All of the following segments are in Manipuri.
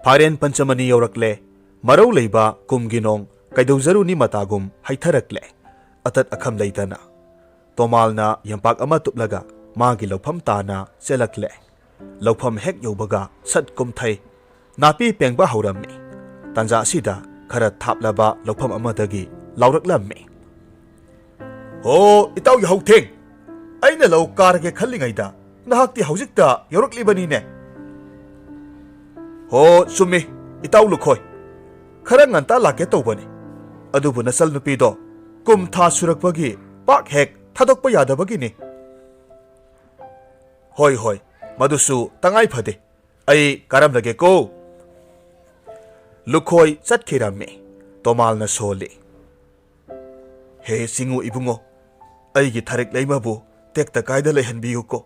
ꯐꯥꯏꯔꯦꯟ ꯄꯟꯆꯃꯅꯤ ꯌꯧꯔꯛꯂꯦ ꯃꯔꯧ ꯂꯩꯕ ꯀꯨꯝꯒꯤ ꯅꯣꯡ ꯀꯩꯗꯧꯖꯔꯨꯅꯤ ꯃꯇꯥꯒꯨꯝ ꯍꯩꯊꯔꯛꯂꯦ ꯑꯇꯠ ꯑꯈꯝ ꯂꯩꯇꯅ ꯇꯣꯃꯥꯜꯅ ꯌꯝꯄꯥꯛ ꯑꯃ ꯇꯨꯞꯂꯒ ꯃꯥꯒꯤ ꯂꯧꯐꯝ ꯇꯥꯅ ꯆꯦꯜꯂꯛꯂꯦ ꯂꯧꯐꯝ ꯍꯦꯛ ꯌꯧꯕꯒ ꯁꯠ ꯀꯨꯝꯊꯩ ꯅꯥꯄꯤ ꯄꯦꯡꯕ ꯍꯧꯔꯝꯃꯤ ꯇꯥꯟꯖꯥ ꯑꯁꯤꯗ ꯈꯔ ꯊꯥꯞꯂꯕ ꯂꯧꯐꯝ ꯑꯃꯗꯒꯤ ꯂꯥꯎꯔꯛꯂꯝꯃꯤ ꯍꯣ ꯏꯇꯥꯎ ꯌꯥꯍꯧꯊꯦꯡ ꯑꯩꯅ ꯂꯧ ꯀꯥꯔꯒꯦ ꯈꯜꯂꯤꯉꯩꯗ ꯅꯍꯥꯛꯇꯤ ꯍꯧꯖꯤꯛꯇ ꯌꯧꯔꯛꯂꯤꯕꯅꯤꯅꯦ ꯍꯣ ꯆꯨꯝꯃꯤ ꯏꯇꯥꯎ ꯂꯨꯈꯣꯏ ꯈꯔ ꯉꯟꯇꯥ ꯂꯥꯛꯀꯦ ꯇꯧꯕꯅꯤ ꯑꯗꯨꯕꯨ ꯅꯆꯜ ꯅꯨꯄꯤꯗꯣ ꯀꯨꯝ ꯊꯥ ꯁꯨꯔꯛꯄꯒꯤ ꯄꯥꯛ ꯍꯦꯛ ꯊꯥꯗꯣꯛꯄ ꯌꯥꯗꯕꯒꯤꯅꯤ ꯍꯣꯏ ꯍꯣꯏ ꯃꯗꯨꯁꯨ ꯇꯉꯥꯏ ꯐꯗꯦ ꯑꯩ ꯀꯥꯔꯝꯂꯒꯦꯀꯣ ꯂꯨꯈꯣꯏ ꯆꯠꯈꯤꯔꯝꯃꯤ ꯇꯣꯃꯥꯜꯅ ꯁꯣꯜꯂꯤ ꯍꯦ ꯆꯤꯡꯉꯨ ꯏꯕꯨꯡꯉꯣ ꯑꯩꯒꯤ ꯊꯥꯔꯤꯛ ꯂꯩꯃꯕꯨ ꯇꯦꯛꯇ ꯀꯥꯏꯗ ꯂꯩꯍꯟꯕꯤꯌꯨꯀꯣ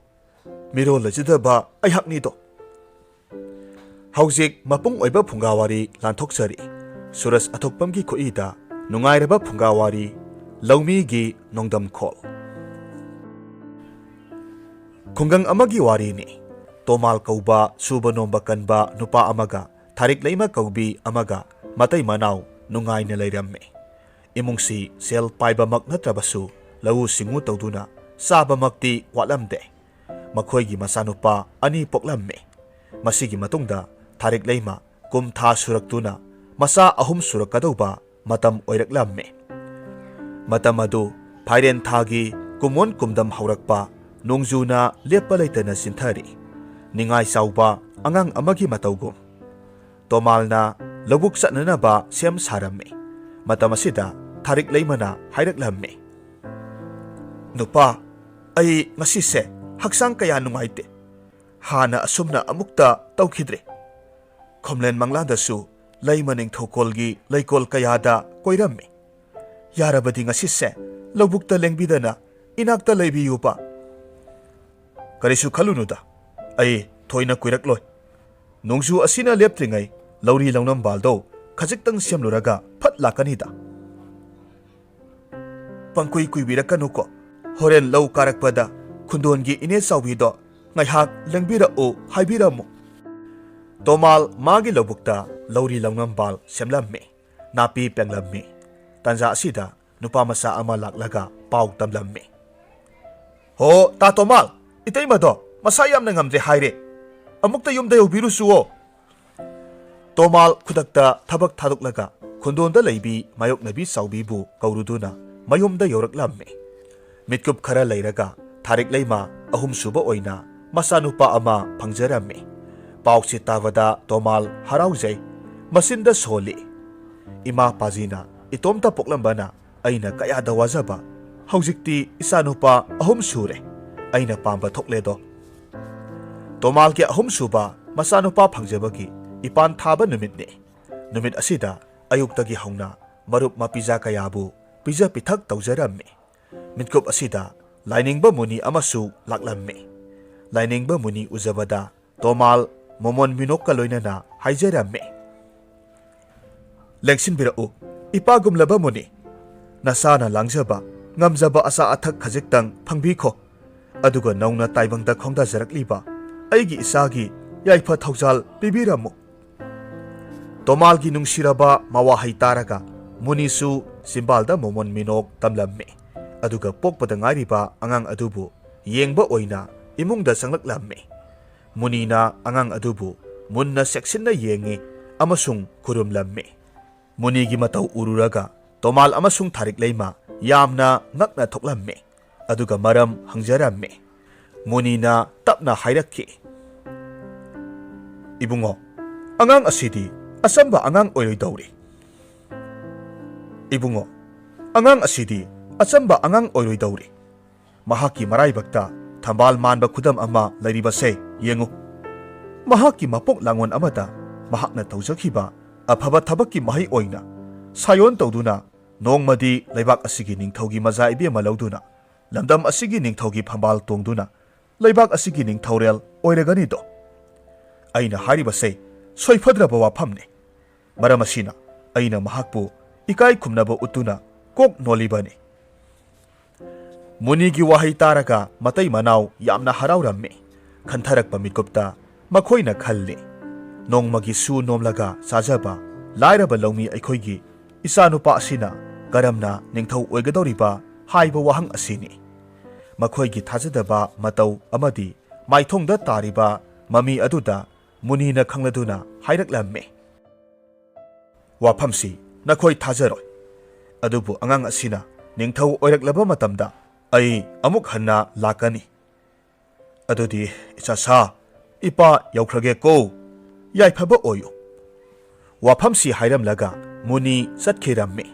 ꯃꯤꯔꯣꯜ ꯂꯩꯖꯗꯕ ꯑꯩꯍꯥꯛꯅꯤꯗꯣ ꯍꯧꯖꯤꯛ ꯃꯄꯨꯡ ꯑꯣꯏꯕ ꯐꯨꯡꯒꯥ ꯋꯥꯔꯤ ꯂꯥꯟꯊꯣꯛꯆꯔꯤ ꯁꯨꯔꯖ ꯑꯊꯣꯛꯄꯝꯒꯤ ꯈꯨꯠꯏꯗ ꯅꯨꯡꯉꯥꯏꯔꯕ ꯐꯨꯡꯒꯥ ꯋꯥꯔꯤ ꯂꯧꯃꯤꯒꯤ ꯅꯣꯡꯗꯝꯈꯣꯜ ꯈꯨꯡꯒꯪ ꯑꯃꯒꯤ ꯋꯥꯔꯤꯅꯤ ꯇꯣꯃꯥꯜ ꯀꯧꯕ ꯁꯨꯕ ꯅꯣꯝꯕ ꯀꯟꯕ ꯅꯨꯄꯥ ꯑꯃꯒ ꯊꯥꯔꯤꯛ ꯂꯩꯃ ꯀꯧꯕꯤ ꯑꯃꯒ ꯃꯇꯩ ꯃꯅꯥꯎ ꯅꯨꯡꯉꯥꯏꯅ ꯂꯩꯔꯝꯃꯤ ꯏꯃꯨꯡꯁꯤ ꯁꯦꯜ ꯄꯥꯏꯕꯃꯛ ꯅꯠꯇ꯭ꯔꯕꯁꯨ ꯂꯧꯎ ꯁꯤꯡꯎ ꯇꯧꯗꯨꯅ ꯆꯥꯕꯃꯛꯇꯤ ꯋꯥꯠꯂꯝꯗꯦ ꯃꯈꯣꯏꯒꯤ ꯃꯆꯥꯅꯨꯄꯥ ꯑꯅꯤ ꯄꯣꯛꯂꯝꯃꯤ ꯃꯁꯤꯒꯤ ꯃꯇꯨꯡꯗ ꯊꯥꯔꯤꯛ ꯂꯩꯃ ꯀꯨꯝꯊꯥ ꯁꯨꯔꯛꯇꯨꯅ ꯃꯆꯥ 3 ꯁꯨꯔꯛꯀꯗꯧꯕ ꯃꯇꯝ ꯑꯣꯏꯔꯛꯂꯝꯃꯤ ꯃꯇꯝ ꯑꯗꯨ ꯐꯥꯏꯔꯦꯟ ꯊꯥꯒꯤ ꯀꯨꯝꯑꯣꯟ ꯀꯨꯝꯗꯝ ꯍꯧꯔꯛꯄ ꯅꯣꯡꯖꯨꯅ ꯂꯦꯞꯄ ꯂꯩꯇꯅ ꯆꯤꯟꯊꯔꯤ ꯅꯤꯡꯉꯥꯏ ꯆꯥꯎꯕ ꯑꯉꯥꯡ ꯑꯃꯒꯤ ꯃꯇꯧꯒꯨꯝ ꯇꯣꯃꯥꯜꯅ ꯂꯧꯕꯨꯛ ꯆꯠꯅꯅꯕ ꯁꯦꯝ ꯁꯥꯔꯝꯃꯤ ꯃꯇꯝ ꯑꯁꯤꯗ ꯊꯥꯔꯤꯛ ꯂꯩꯃꯅ ꯍꯥꯏꯔꯛꯂꯝꯃꯤ ꯅꯨꯄꯥ ꯑꯩ ꯉꯁꯤꯁꯦ ꯍꯛꯆꯥꯡ ꯀꯌꯥ ꯅꯨꯡꯉꯥꯏꯇꯦ ꯍꯥꯟꯅ ꯑꯁꯨꯝꯅ ꯑꯃꯨꯛꯇ ꯇꯧꯈꯤꯗ꯭ꯔꯦ ꯈꯣꯝꯂꯦꯟ ꯃꯪꯂꯥꯟꯗꯁꯨ ꯂꯩꯃ ꯅꯤꯡꯊꯧꯀꯣꯜꯒꯤ ꯂꯩꯀꯣꯜ ꯀꯌꯥꯗ ꯀꯣꯏꯔꯝꯃꯤ ꯌꯥꯔꯕꯗꯤ ꯉꯁꯤꯁꯦ ꯂꯧꯕꯨꯛꯇ ꯂꯦꯡꯕꯤꯗꯅ ꯏꯅꯥꯛꯇ ꯂꯩꯕꯤꯌꯨꯕ ꯀꯔꯤꯁꯨ ꯈꯜꯂꯨꯅꯨꯗ ꯑꯩ ꯊꯣꯏꯅ ꯀꯨꯏꯔꯛꯂꯣꯏ ꯅꯣꯡꯖꯨ ꯑꯁꯤꯅ ꯂꯦꯞꯇ꯭ꯔꯤꯉꯩ ꯂꯧꯔꯤ ꯂꯧꯅꯝꯕꯥꯜꯗꯣ ꯈꯖꯤꯛꯇꯪ ꯁꯦꯝꯂꯨꯔꯒ ꯐꯠ ꯂꯥꯛꯀꯅꯤꯗ ꯄꯪꯀꯨꯏ ꯀꯨꯏꯕꯤꯔꯛꯀꯅꯨꯀꯣ ꯍꯣꯔꯦꯟ ꯂꯧ ꯀꯥꯔꯛꯄꯗ ꯈꯨꯟꯗꯣꯟꯒꯤ ꯏꯅꯦ ꯆꯥꯎꯕꯤꯗꯣ ꯉꯥꯏꯍꯥꯛ ꯂꯦꯡꯕꯤꯔꯛꯎ ꯍꯥꯏꯕꯤꯔꯝꯃꯨ ꯇꯣꯃꯥꯜ ꯃꯥꯒꯤ ꯂꯧꯕꯨꯛꯇ ꯂꯧꯔꯤ ꯂꯧꯅꯝꯕꯥꯜ ꯁꯦꯝꯂꯝꯃꯤ ꯅꯥꯄꯤ ꯄꯦꯡꯂꯝꯃꯤ ꯇꯥꯟꯖꯥ ꯑꯁꯤꯗ ꯅꯨꯄꯥ ꯃꯆꯥ ꯑꯃ ꯂꯥꯛꯂꯒ ꯄꯥꯎ ꯇꯝꯂꯝꯃꯤ ꯍꯣ ꯇꯥ ꯇꯣꯃꯥꯜ ꯏꯇꯩꯃꯗꯣ ꯃꯁꯥ ꯌꯥꯝꯅ ꯉꯝꯗ꯭ꯔꯦ ꯍꯥꯏꯔꯦ ꯑꯃꯨꯛꯇ ꯌꯨꯝꯗ ꯌꯧꯕꯤꯔꯨꯆꯨꯋꯣ ꯇꯣꯃꯥꯜ ꯈꯨꯗꯛꯇ ꯊꯕꯛ ꯊꯥꯗꯣꯛꯂꯒ ꯈꯨꯟꯗꯣꯟꯗ ꯂꯩꯕꯤ ꯃꯥꯌꯣꯛꯅꯕꯤ ꯆꯥꯎꯕꯤꯕꯨ ꯀꯧꯔꯨꯗꯨꯅ ꯃꯌꯨꯝꯗ ꯌꯧꯔꯛꯂꯝꯃꯤ ꯃꯤꯠꯀꯨꯞ ꯈꯔ ꯂꯩꯔꯒ ꯊꯥꯔꯤꯛ ꯂꯩꯃ 3 ꯁꯨꯕ ꯑꯣꯏꯅ ꯃꯆꯥꯅꯨꯄꯥ ꯑꯃ ꯐꯪꯖꯔꯝꯃꯤ ꯄꯥꯎꯁꯤ ꯇꯥꯕꯗ ꯇꯣꯃꯥꯜ ꯍꯔꯥꯎꯖꯩ ꯃꯆꯤꯟꯗ ꯁꯣꯜꯂꯤ ꯏꯃꯥ ꯄꯥꯖꯤꯅ ꯏꯇꯣꯝꯇ ꯄꯣꯛꯂꯝꯕꯅ ꯑꯩꯅ ꯀꯌꯥꯗ ꯋꯥꯖꯕ ꯍꯧꯖꯤꯛꯇꯤ ꯏꯆꯥꯅꯨꯄꯥ 3 ꯁꯨꯔꯦ ꯑꯩꯅ ꯄꯥꯝꯕ ꯊꯣꯛꯂꯦꯗꯣ ꯇꯣꯃꯥꯜꯒꯤ 3 ꯁꯨꯕ ꯃꯆꯥꯅꯨꯄꯥ ꯐꯪꯖꯕꯒꯤ ꯏꯄꯥꯟ ꯊꯥꯕ ꯅꯨꯃꯤꯠꯅꯤ ꯅꯨꯃꯤꯠ ꯑꯁꯤꯗ ꯑꯌꯨꯛꯇꯒꯤ ꯍꯧꯅ ꯃꯔꯨꯞ ꯃꯄꯤꯖꯥ ꯀꯌꯥꯕꯨ ꯄꯤꯖ ꯄꯤꯊꯛ ꯇꯧꯖꯔꯝꯃꯤ ꯃꯤꯠꯀꯨꯞ ꯑꯁꯤꯗ ꯂꯥꯏꯅꯤꯡꯕ ꯃꯨꯅꯤ ꯑꯃꯁꯨ ꯂꯥꯛꯂꯝꯃꯤ ꯂꯥꯏꯅꯤꯡꯕ ꯃꯨꯅꯤ ꯎꯖꯕꯗ ꯇꯣꯃꯥꯜ ꯃꯣꯃꯣꯟ ꯃꯤꯅꯣꯛꯀ ꯂꯣꯏꯅꯅ ꯍꯥꯏꯖꯔꯝꯃꯤ ꯂꯦꯡꯁꯤꯟꯕꯤꯔꯛꯎ ꯏꯄꯥꯒꯨꯝꯂꯕ ꯃꯨꯅꯤ ꯅꯁꯥꯅ ꯂꯥꯡꯖꯕ ꯉꯝꯖꯕ ꯑꯆꯥ ꯑꯊꯛ ꯈꯖꯤꯛꯇꯪ ꯐꯪꯕꯤꯈꯣ ꯑꯗꯨꯒ ꯅꯧꯅ ꯇꯥꯏꯕꯪꯗ ꯈꯣꯡꯗꯥꯖꯔꯛꯂꯤꯕ ꯑꯩꯒꯤ ꯏꯆꯥꯒꯤ ꯌꯥꯏꯐ ꯊꯧꯖꯥꯜ ꯄꯤꯕꯤꯔꯝꯃꯨ ꯇꯣꯃꯥꯜꯒꯤ ꯅꯨꯡꯁꯤꯔꯕ ꯃꯋꯥꯍꯩ ꯇꯥꯔꯒ ꯃꯨꯅꯤꯁꯨ ꯆꯤꯝꯕꯥꯜꯗ ꯃꯣꯃꯣꯟ ꯃꯤꯅꯣꯛ ꯇꯝꯂꯝꯃꯤ ꯑꯗꯨꯒ ꯄꯣꯛꯄꯗ ꯉꯥꯏꯔꯤꯕ ꯑꯉꯥꯡ ꯑꯗꯨꯕꯨ ꯌꯦꯡꯕ ꯑꯣꯏꯅ ꯏꯃꯨꯡꯗ ꯆꯪꯂꯛꯂꯝꯃꯤ ꯃꯨꯅꯤꯅ ꯑꯉꯥꯡ ꯑꯗꯨꯕꯨ ꯃꯨꯟꯅ ꯆꯦꯛꯁꯤꯟꯅ ꯌꯦꯡꯉꯤ ꯑꯃꯁꯨꯡ ꯈꯨꯔꯨꯝꯂꯝꯃꯤ ꯃꯨꯅꯤꯒꯤ ꯃꯇꯧ ꯎꯔꯨꯔꯒ ꯇꯣꯃꯥꯜ ꯑꯃꯁꯨꯡ ꯊꯥꯔꯤꯛ ꯂꯩꯃ ꯌꯥꯝꯅ ꯉꯛꯅ ꯊꯣꯛꯂꯝꯃꯤ ꯑꯗꯨꯒ ꯃꯔꯝ ꯍꯪꯖꯔꯝꯃꯤ ꯃꯨꯅꯤꯅ ꯇꯞꯅ ꯍꯥꯏꯔꯛꯈꯤ ꯏꯕꯨꯡꯉꯣ ꯑꯉꯥꯡ ꯑꯁꯤꯗꯤ ꯑꯆꯝꯕ ꯑꯉꯥꯡ ꯑꯣꯏꯔꯣꯏꯗꯧꯔꯤ ꯏꯕꯨꯡꯉꯣ ꯑꯉꯥꯡ ꯑꯁꯤꯗꯤ ꯑꯆꯝꯕ ꯑꯉꯥꯡ ꯑꯣꯏꯔꯣꯏꯗꯧꯔꯤ ꯃꯍꯥꯛꯀꯤ ꯃꯔꯥꯏꯕꯛꯇ ꯊꯝꯕꯥꯜ ꯃꯥꯟꯕ ꯈꯨꯗꯝ ꯑꯃ ꯂꯩꯔꯤꯕꯁꯦ ꯌꯦꯡꯉꯨ ꯃꯍꯥꯛꯀꯤ ꯃꯄꯣꯛ ꯂꯥꯡꯉꯣꯟ ꯑꯃꯗ ꯃꯍꯥꯛꯅ ꯇꯧꯖꯈꯤꯕ ꯑꯐꯕ ꯊꯕꯛꯀꯤ ꯃꯍꯩ ꯑꯣꯏꯅ ꯁꯥꯌꯣꯟ ꯇꯧꯗꯨꯅ ꯅꯣꯡꯃꯗꯤ ꯂꯩꯕꯥꯛ ꯑꯁꯤꯒꯤ ꯅꯤꯡꯊꯧꯒꯤ ꯃꯆꯥ ꯏꯕꯦꯝꯃ ꯂꯧꯗꯨꯅ ꯂꯝꯗꯝ ꯑꯁꯤꯒꯤ ꯅꯤꯡꯊꯧꯒꯤ ꯐꯝꯕꯥꯜ ꯇꯣꯡꯗꯨꯅ ꯂꯩꯕꯥꯛ ꯑꯁꯤꯒꯤ ꯅꯤꯡꯊꯧꯔꯦꯜ ꯑꯣꯏꯔꯒꯅꯤꯗꯣ ꯑꯩꯅ ꯍꯥꯏꯔꯤꯕꯁꯦ ꯁꯣꯏꯐꯗ꯭ꯔꯕ ꯋꯥꯐꯝꯅꯤ ꯃꯔꯝ ꯑꯁꯤꯅ ꯑꯩꯅ ꯃꯍꯥꯛꯄꯨ ꯏꯀꯥꯏ ꯈꯨꯝꯅꯕ ꯎꯠꯇꯨꯅ ꯀꯣꯛ ꯅꯣꯜꯂꯤꯕꯅꯤ ꯃꯨꯅꯤꯒꯤ ꯋꯥꯍꯩ ꯇꯥꯔꯒ ꯃꯇꯩ ꯃꯅꯥꯎ ꯌꯥꯝꯅ ꯍꯔꯥꯎꯔꯝꯃꯤ ꯈꯟꯊꯔꯛꯄ ꯃꯤꯀꯨꯞꯇ ꯃꯈꯣꯏꯅ ꯈꯜꯂꯤ ꯅꯣꯡꯃꯒꯤ ꯁꯨ ꯅꯣꯝꯂꯒ ꯆꯥꯖꯕ ꯂꯥꯏꯔꯕ ꯂꯧꯃꯤ ꯑꯩꯈꯣꯏꯒꯤ ꯏꯆꯥꯅꯨꯄꯥ ꯑꯁꯤꯅ ꯀꯔꯝꯅ ꯅꯤꯡꯊꯧ ꯑꯣꯏꯒꯗꯧꯔꯤꯕ ꯍꯥꯏꯕ ꯋꯥꯍꯪ ꯑꯁꯤꯅꯤ꯫ ꯃꯈꯣꯏꯒꯤ ꯊꯥꯖꯗꯕ ꯃꯇꯧ ꯑꯃꯗꯤ ꯃꯥꯏꯊꯣꯡꯗ ꯇꯥꯔꯤꯕ ꯃꯃꯤ ꯑꯗꯨꯗ ꯃꯨꯅꯤꯅ ꯈꯪꯂꯗꯨꯅ ꯍꯥꯏꯔꯛꯂꯝꯃꯤ, ꯋꯥꯐꯝꯁꯤ ꯅꯈꯣꯏ ꯊꯥꯖꯔꯣꯏ, ꯑꯗꯨꯕꯨ ꯑꯉꯥꯡ ꯑꯁꯤꯅ ꯅꯤꯡꯊꯧ ꯑꯣꯏꯔꯛꯂꯕ ꯃꯇꯝꯗ ꯑꯩ ꯑꯃꯨꯛ ꯍꯟꯅ ꯂꯥꯛꯀꯅꯤ꯫ ꯑꯗꯨꯗꯤ ꯏꯆꯥꯁꯥ, ꯏꯄꯥ ꯌꯧꯈ꯭ꯔꯒꯦꯀꯣ, ꯌꯥꯏꯐꯕ ꯑꯣꯏꯌꯨ꯫ ꯋꯥꯐꯝꯁꯤ ꯍꯥꯏꯔꯝꯂꯒ ꯃꯨꯅꯤ ꯆꯠꯈꯤꯔꯝꯃꯤ꯫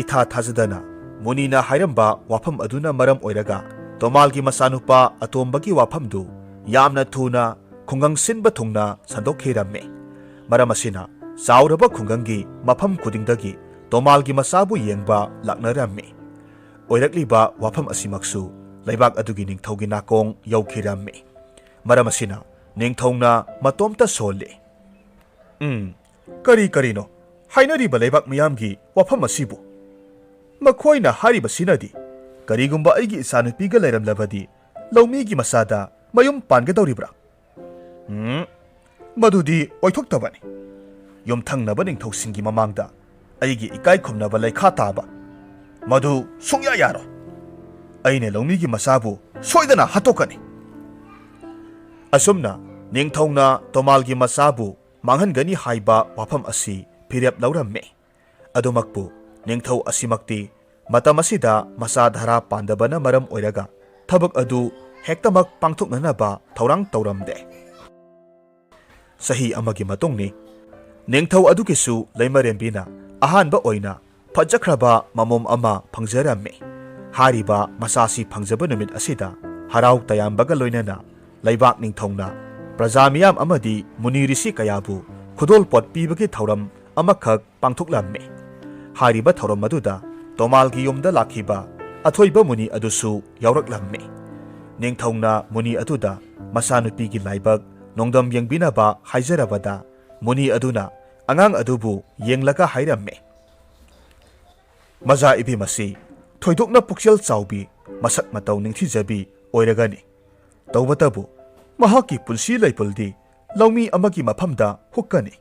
ꯏꯊꯥ ꯊꯥꯖꯗꯅ ꯃꯨꯅꯤꯅ ꯍꯥꯏꯔꯝꯕ ꯋꯥꯐꯝ ꯑꯗꯨꯅ ꯃꯔꯝ ꯑꯣꯏꯔꯒ ꯇꯣꯃꯥꯜꯒꯤ ꯃꯆꯥꯅꯨꯄꯥ ꯑꯇꯣꯝꯕꯒꯤ ꯋꯥꯐꯝꯗꯨ ꯌꯥꯝꯅ ꯊꯨꯅ ꯈꯨꯡꯒꯪ ꯁꯤꯟꯕ ꯊꯨꯡꯅ ꯁꯟꯗꯣꯛꯈꯤꯔꯝꯃꯤ꯫ ꯃꯔꯝ ꯑꯁꯤꯅ ꯆꯥꯎꯔꯕ ꯈꯨꯡꯒꯪꯒꯤ ꯃꯐꯝ ꯈꯨꯗꯤꯡꯗꯒꯤ ꯇꯣꯃꯥꯜꯒꯤ ꯃꯆꯥꯕꯨ ꯌꯦꯡꯕ ꯂꯥꯛꯅꯔꯝꯃꯤ꯫ ꯑꯣꯏꯔꯛꯂꯤꯕ ꯋꯥꯐꯝ ꯑꯁꯤꯃꯛꯁꯨ ꯂꯩꯕꯥꯛ ꯑꯗꯨꯒꯤ ꯅꯤꯡꯊꯧꯒꯤ ꯅꯥꯀꯣꯡ ꯌꯧꯈꯤꯔꯝꯃꯤ꯫ ꯃꯔꯝ ꯑꯁꯤꯅ ꯅꯤꯡꯊꯧꯅ ꯃꯇꯣꯝꯇ ꯁꯣꯜꯂꯤ꯫ ꯀꯔꯤꯅꯣ ꯍꯥꯏꯅꯔꯤꯕ ꯂꯩꯕꯥꯛ ꯃꯤꯌꯥꯝꯒꯤ ꯋꯥꯐꯝ ꯑꯁꯤꯕꯨ? ꯃꯈꯣꯏꯅ ꯍꯥꯏꯔꯤꯕꯁꯤꯅꯗꯤ ꯀꯔꯤꯒꯨꯝꯕ ꯑꯩꯒꯤ ꯏꯆꯥꯅꯨꯄꯤꯒ ꯂꯩꯔꯝꯂꯕꯗꯤ ꯂꯧꯃꯤꯒꯤ ꯃꯆꯥꯗ ꯃꯌꯨꯝ ꯄꯥꯟꯒꯗꯧꯔꯤꯕ꯭ꯔꯥ? ꯃꯗꯨꯗꯤ ꯑꯣꯏꯊꯣꯛꯇꯕꯅꯤ꯫ ꯌꯨꯝꯊꯪꯅꯕ ꯅꯤꯡꯊꯧꯁꯤꯡꯒꯤ ꯃꯃꯥꯡꯗ ꯑꯩꯒꯤ ꯏꯀꯥꯏ ꯈꯨꯝꯅꯕ ꯂꯩꯈꯥ ꯇꯥꯕ, ꯃꯗꯨ ꯁꯨꯡꯌꯥ ꯌꯥꯔꯣꯏ꯫ ꯑꯩꯅ ꯂꯧꯃꯤꯒꯤ ꯃꯆꯥꯕꯨ ꯁꯣꯏꯗꯅ ꯍꯥꯠꯇꯣꯛꯀꯅꯤ꯫ ꯑꯁꯨꯝꯅ ꯅꯤꯡꯊꯧꯅ ꯇꯣꯃꯥꯜꯒꯤ ꯃꯆꯥꯕꯨ ꯃꯥꯡꯍꯟꯒꯅꯤ ꯍꯥꯏꯕ ꯋꯥꯐꯝ ꯑꯁꯤ ꯐꯤꯔꯦꯞ ꯂꯧꯔꯝꯃꯤ꯫ ꯑꯗꯨꯃꯛꯄꯨ ꯅꯤꯡꯊꯧ ꯑꯁꯤꯃꯛꯇꯤ ꯃꯇꯝ ꯑꯁꯤꯗ ꯃꯆꯥ ꯙꯔꯥ ꯄꯥꯟꯗꯕꯅ ꯃꯔꯝ ꯑꯣꯏꯔꯒ ꯊꯕꯛ ꯑꯗꯨ ꯍꯦꯛꯇꯃꯛ ꯄꯥꯡꯊꯣꯛꯅꯅꯕ ꯊꯧꯔꯥꯡ ꯇꯧꯔꯝꯗꯦ꯫ ꯆꯍꯤ ꯑꯃꯒꯤ ꯃꯇꯨꯡꯅꯤ꯫ ꯅꯤꯡꯊꯧ ꯑꯗꯨꯒꯤꯁꯨ ꯂꯩꯃꯔꯦꯝꯕꯤꯅ ꯑꯍꯥꯟꯕ ꯑꯣꯏꯅ ꯐꯖꯈ꯭ꯔꯕ ꯃꯃꯣꯝ ꯑꯃ ꯐꯪꯖꯔꯝꯃꯤ꯫ ꯍꯥꯏꯔꯤꯕ ꯃꯆꯥꯁꯤ ꯐꯪꯖꯕ ꯅꯨꯃꯤꯠ ꯑꯁꯤꯗ ꯍꯔꯥꯎ ꯇꯌꯥꯝꯕꯒ ꯂꯣꯏꯅꯅ ꯂꯩꯕꯥꯛ ꯅꯤꯡꯊꯧꯅ ꯄ꯭ꯔꯖꯥ ꯃꯤꯌꯥꯝ ꯑꯃꯗꯤ ꯃꯨꯅꯤ ꯔꯤꯁꯤ ꯀꯌꯥꯕꯨ ꯈꯨꯗꯣꯜꯄꯣꯠ ꯄꯤꯕꯒꯤ ꯊꯧꯔꯝ ꯑꯃꯈꯛ ꯄꯥꯡꯊꯣꯛꯂꯝꯃꯤ꯫ ꯍꯥꯏꯔꯤꯕ ꯊꯧꯔꯝ ꯑꯗꯨꯗ ꯇꯣꯃꯥꯜꯒꯤ ꯌꯨꯝꯗ ꯂꯥꯛꯈꯤꯕ ꯑꯊꯣꯏꯕ ꯃꯨꯅꯤ ꯑꯗꯨꯁꯨ ꯌꯥꯎꯔꯛꯂꯝꯃꯤ꯫ ꯅꯤꯡꯊꯧꯅ ꯃꯨꯅꯤ ꯑꯗꯨꯗ ꯃꯆꯥꯅꯨꯄꯤꯒꯤ ꯂꯥꯏꯕꯛ ꯅꯣꯡꯗꯝ ꯌꯦꯡꯕꯤꯅꯕ ꯍꯥꯏꯖꯔꯕꯗ ꯃꯨꯅꯤ ꯑꯗꯨꯅ ꯑꯉꯥꯡ ꯑꯗꯨꯕꯨ ꯌꯦꯡꯂꯒ ꯍꯥꯏꯔꯝꯃꯤ, ꯃꯆꯥ ꯏꯕꯦꯝ ꯑꯁꯤ ꯊꯣꯏꯗꯣꯛꯅ ꯄꯨꯛꯆꯦꯜ ꯆꯥꯎꯕꯤ, ꯃꯁꯛ ꯃꯇꯧ ꯅꯤꯡꯊꯤꯖꯕꯤ ꯑꯣꯏꯔꯒꯅꯤ꯫ ꯇꯧꯕꯇꯕꯨ ꯃꯍꯥꯛꯀꯤ ꯄꯨꯟꯁꯤ ꯂꯩꯄꯨꯜꯗꯤ ꯂꯧꯃꯤ ꯑꯃꯒꯤ ꯃꯐꯝꯗ ꯍꯨꯛꯀꯅꯤ꯫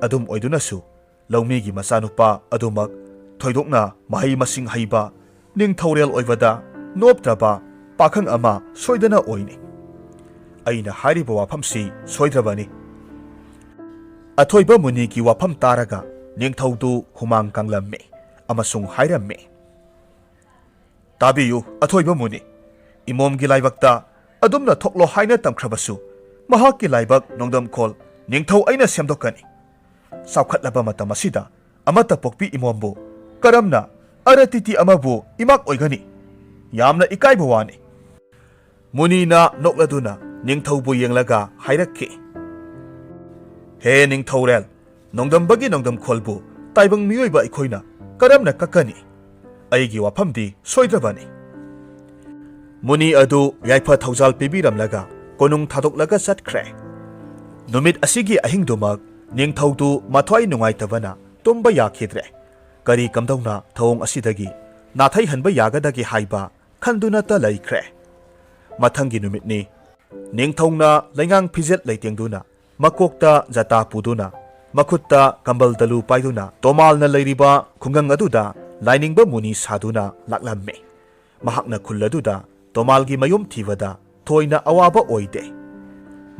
ꯑꯗꯨꯝ ꯑꯣꯏꯗꯨꯅꯁꯨ ꯂꯧꯃꯤꯒꯤ ꯃꯆꯥꯅꯨꯄꯥ ꯑꯗꯨꯃꯛ ꯊꯣꯏꯗꯣꯛꯅ ꯃꯍꯩ ꯃꯁꯤꯡ ꯍꯩꯕ, ꯅꯤꯡꯊꯧꯔꯦꯜ ꯑꯣꯏꯕꯗ ꯅꯣꯞꯇ꯭ꯔꯕ ꯄꯥꯈꯪ ꯑꯃ ꯁꯣꯏꯗꯅ ꯑꯣꯏꯅꯤ꯫ ꯑꯩꯅ ꯍꯥꯏꯔꯤꯕ ꯋꯥꯐꯝꯁꯤ ꯁꯣꯏꯗ꯭ꯔꯕꯅꯤ꯫ ꯑꯊꯣꯏꯕ ꯃꯨꯅꯤꯒꯤ ꯋꯥꯐꯝ ꯇꯥꯔꯒ ꯅꯤꯡꯊꯧꯗꯨ ꯍꯨꯃꯥꯡ ꯀꯥꯡꯂꯝꯃꯤ ꯑꯃꯁꯨꯡ ꯍꯥꯏꯔꯝꯃꯤ, ꯇꯥꯕꯤꯌꯨ ꯑꯊꯣꯏꯕ ꯃꯨꯅꯤ, ꯏꯃꯣꯝꯒꯤ ꯂꯥꯏꯕꯛꯇ ꯑꯗꯨꯝꯅ ꯊꯣꯛꯂꯣ ꯍꯥꯏꯅ ꯇꯝꯈ꯭ꯔꯕꯁꯨ ꯃꯍꯥꯛꯀꯤ ꯂꯥꯏꯕꯛ ꯅꯣꯡꯗꯝꯈꯣꯜ ꯅꯤꯡꯊꯧ ꯑꯩꯅ ꯁꯦꯝꯗꯣꯛꯀꯅꯤ꯫ ꯆꯥꯎꯈꯠꯂꯕ ꯃꯇꯝ ꯑꯁꯤꯗ ꯑꯃꯠꯇ ꯄꯣꯛꯄꯤ ꯏꯃꯣꯝꯕꯨ ꯀꯔꯝꯅ ꯑꯔꯇꯤꯇꯤ ꯑꯃꯕꯨ ꯏꯃꯥꯛ ꯑꯣꯏꯒꯅꯤ? ꯌꯥꯝꯅ ꯏꯀꯥꯏꯕ ꯋꯥꯅꯤ꯫ ꯃꯨꯅꯤꯅ ꯅꯣꯛꯂꯗꯨꯅ ꯅꯤꯡꯊꯧꯕꯨ ꯌꯦꯡꯂꯒ ꯍꯥꯏꯔꯛꯈꯤ, ꯍꯦ ꯅꯤꯡꯊꯧꯔꯦꯜ, ꯅꯣꯡꯗꯝꯕꯒꯤ ꯅꯣꯡꯗꯝꯈꯣꯜꯕꯨ ꯇꯥꯏꯕꯪ ꯃꯤꯑꯣꯏꯕ ꯑꯩꯈꯣꯏꯅ ꯀꯔꯝꯅ ꯀꯛꯀꯅꯤ? ꯑꯩꯒꯤ ꯋꯥꯐꯝꯗꯤ ꯁꯣꯏꯗ꯭ꯔꯕꯅꯤ꯫ ꯃꯨꯅꯤ ꯑꯗꯨ ꯌꯥꯏꯐ ꯊꯧꯖꯥꯜ ꯄꯤꯕꯤꯔꯝꯂꯒ ꯀꯣꯅꯨꯡ ꯊꯥꯗꯣꯛꯂꯒ ꯆꯠꯈ꯭ꯔꯦ꯫ ꯅꯨꯃꯤꯠ ꯑꯁꯤꯒꯤ ꯑꯍꯤꯡꯗꯨꯃꯛ ꯅꯤꯡꯊꯧꯗꯨ ꯃꯊ꯭ꯋꯥꯏ ꯅꯨꯡꯉꯥꯏꯇꯕꯅ ꯇꯨꯝꯕ ꯌꯥꯈꯤꯗ꯭ꯔꯦ꯫ ꯀꯔꯤ ꯀꯝꯗꯧꯅ ꯊꯧꯑꯣꯡ ꯑꯁꯤꯗꯒꯤ ꯅꯥꯊꯩꯍꯟꯕ ꯌꯥꯒꯗꯒꯦ ꯍꯥꯏꯕ ꯈꯟꯗꯨꯅꯇ ꯂꯩꯈ꯭ꯔꯦ꯫ ꯃꯊꯪꯒꯤ ꯅꯨꯃꯤꯠꯅꯤ꯫ ꯅꯤꯡꯊꯧꯅ ꯂꯩꯉꯥꯡ ꯐꯤꯖꯦꯠ ꯂꯩꯇꯦꯡꯗꯨꯅ, ꯃꯀꯣꯛꯇ ꯖꯇꯥ ꯄꯨꯗꯨꯅ, ꯃꯈꯨꯠꯇ ꯀꯝꯕꯜ ꯇꯂꯨ ꯄꯥꯏꯗꯨꯅ ꯇꯣꯃꯥꯜꯅ ꯂꯩꯔꯤꯕ ꯈꯨꯡꯒꯪ ꯑꯗꯨꯗ ꯂꯥꯏꯅꯤꯡꯕ ꯃꯨꯅꯤ ꯁꯥꯗꯨꯅ ꯂꯥꯛꯂꯝꯃꯤ꯫ ꯃꯍꯥꯛꯅ ꯈꯨꯜ ꯑꯗꯨꯗ ꯇꯣꯃꯥꯜꯒꯤ ꯃꯌꯨꯝ ꯊꯤꯕꯗ ꯊꯣꯏꯅ ꯑꯋꯥꯕ ꯑꯣꯏꯗꯦ꯫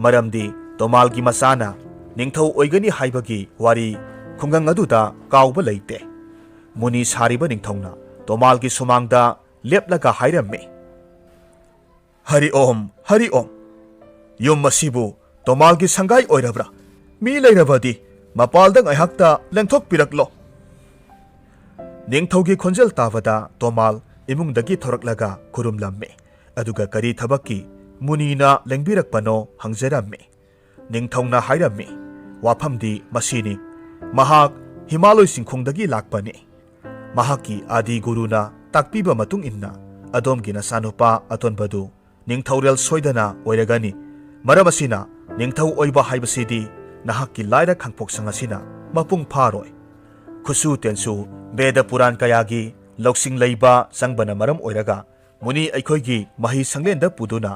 ꯃꯔꯝꯗꯤ ꯇꯣꯃꯥꯜꯒꯤ ꯃꯆꯥꯅ ꯅꯤꯡꯊꯧ ꯑꯣꯏꯒꯅꯤ ꯍꯥꯏꯕꯒꯤ ꯋꯥꯔꯤ ꯈꯨꯡꯒꯪ ꯑꯗꯨꯗ ꯀꯥꯎꯕ ꯂꯩꯇꯦ꯫ ꯃꯨꯅꯤ ꯁꯥꯔꯤꯕ ꯅꯤꯡꯊꯧꯅ ꯇꯣꯃꯥꯜꯒꯤ ꯁꯨꯃꯥꯡꯗ ꯂꯦꯞꯂꯒ ꯍꯥꯏꯔꯝꯃꯤ, ꯍꯔꯤ ꯑꯣꯝ, ꯍꯔꯤ ꯑꯣꯝ, ꯌꯨꯝ ꯑꯁꯤꯕꯨ ꯇꯣꯃꯥꯜꯒꯤ ꯁꯪꯒꯥꯏ ꯑꯣꯏꯔꯕ꯭ꯔꯥ? ꯃꯤ ꯂꯩꯔꯕꯗꯤ ꯃꯄꯥꯜꯗ ꯉꯥꯏꯍꯥꯛꯇ ꯂꯦꯡꯊꯣꯛꯄꯤꯔꯛꯂꯣ꯫ ꯅꯤꯡꯊꯧꯒꯤ ꯈꯣꯟꯖꯦꯜ ꯇꯥꯕꯗ ꯇꯣꯃꯥꯜ ꯏꯃꯨꯡꯗꯒꯤ ꯊꯣꯔꯛꯂꯒ ꯈꯨꯔꯨꯝꯂꯝꯃꯤ꯫ ꯑꯗꯨꯒ ꯀꯔꯤ ꯊꯕꯛꯀꯤ ꯃꯨꯅꯤꯅ ꯂꯦꯡꯕꯤꯔꯛꯄꯅꯣ ꯍꯪꯖꯔꯝꯃꯤ꯫ ꯅꯤꯡꯊꯧꯅ ꯍꯥꯏꯔꯝꯃꯤ, ꯋꯥꯐꯝꯗꯤ ꯃꯁꯤꯅꯤ, ꯃꯍꯥꯛ ꯍꯤꯃꯥꯂꯣꯏ ꯆꯤꯡꯈꯣꯡꯗꯒꯤ ꯂꯥꯛꯄꯅꯤ꯫ ꯃꯍꯥꯛꯀꯤ ꯑꯥꯗꯤ ꯒꯨꯔꯨꯅ ꯇꯥꯛꯄꯤꯕ ꯃꯇꯨꯡ ꯏꯟꯅ ꯑꯗꯣꯝꯒꯤ ꯅꯆꯥꯅꯨꯄꯥ ꯑꯇꯣꯟꯕꯗꯨ ꯅꯤꯡꯊꯧꯔꯦꯜ ꯁꯣꯏꯗꯅ ꯑꯣꯏꯔꯒꯅꯤ꯫ ꯃꯔꯝ ꯑꯁꯤꯅ ꯅꯤꯡꯊꯧ ꯑꯣꯏꯕ ꯍꯥꯏꯕꯁꯤꯗꯤ ꯅꯍꯥꯛꯀꯤ ꯂꯥꯏꯔ ꯈꯪꯄꯣꯛꯁꯪ ꯑꯁꯤꯅ ꯃꯄꯨꯡ ꯐꯥꯔꯣꯏ꯫ ꯈꯨꯠꯁꯨ ꯇꯦꯟꯁꯨ ꯕꯦꯗ ꯄꯨꯔꯥꯟ ꯀꯌꯥꯒꯤ ꯂꯧꯁꯤꯡ ꯂꯩꯕ ꯆꯪꯕꯅ ꯃꯔꯝ ꯑꯣꯏꯔꯒ ꯃꯨꯅꯤ ꯑꯩꯈꯣꯏꯒꯤ ꯃꯍꯩ ꯁꯪꯂꯦꯟꯗ ꯄꯨꯗꯨꯅ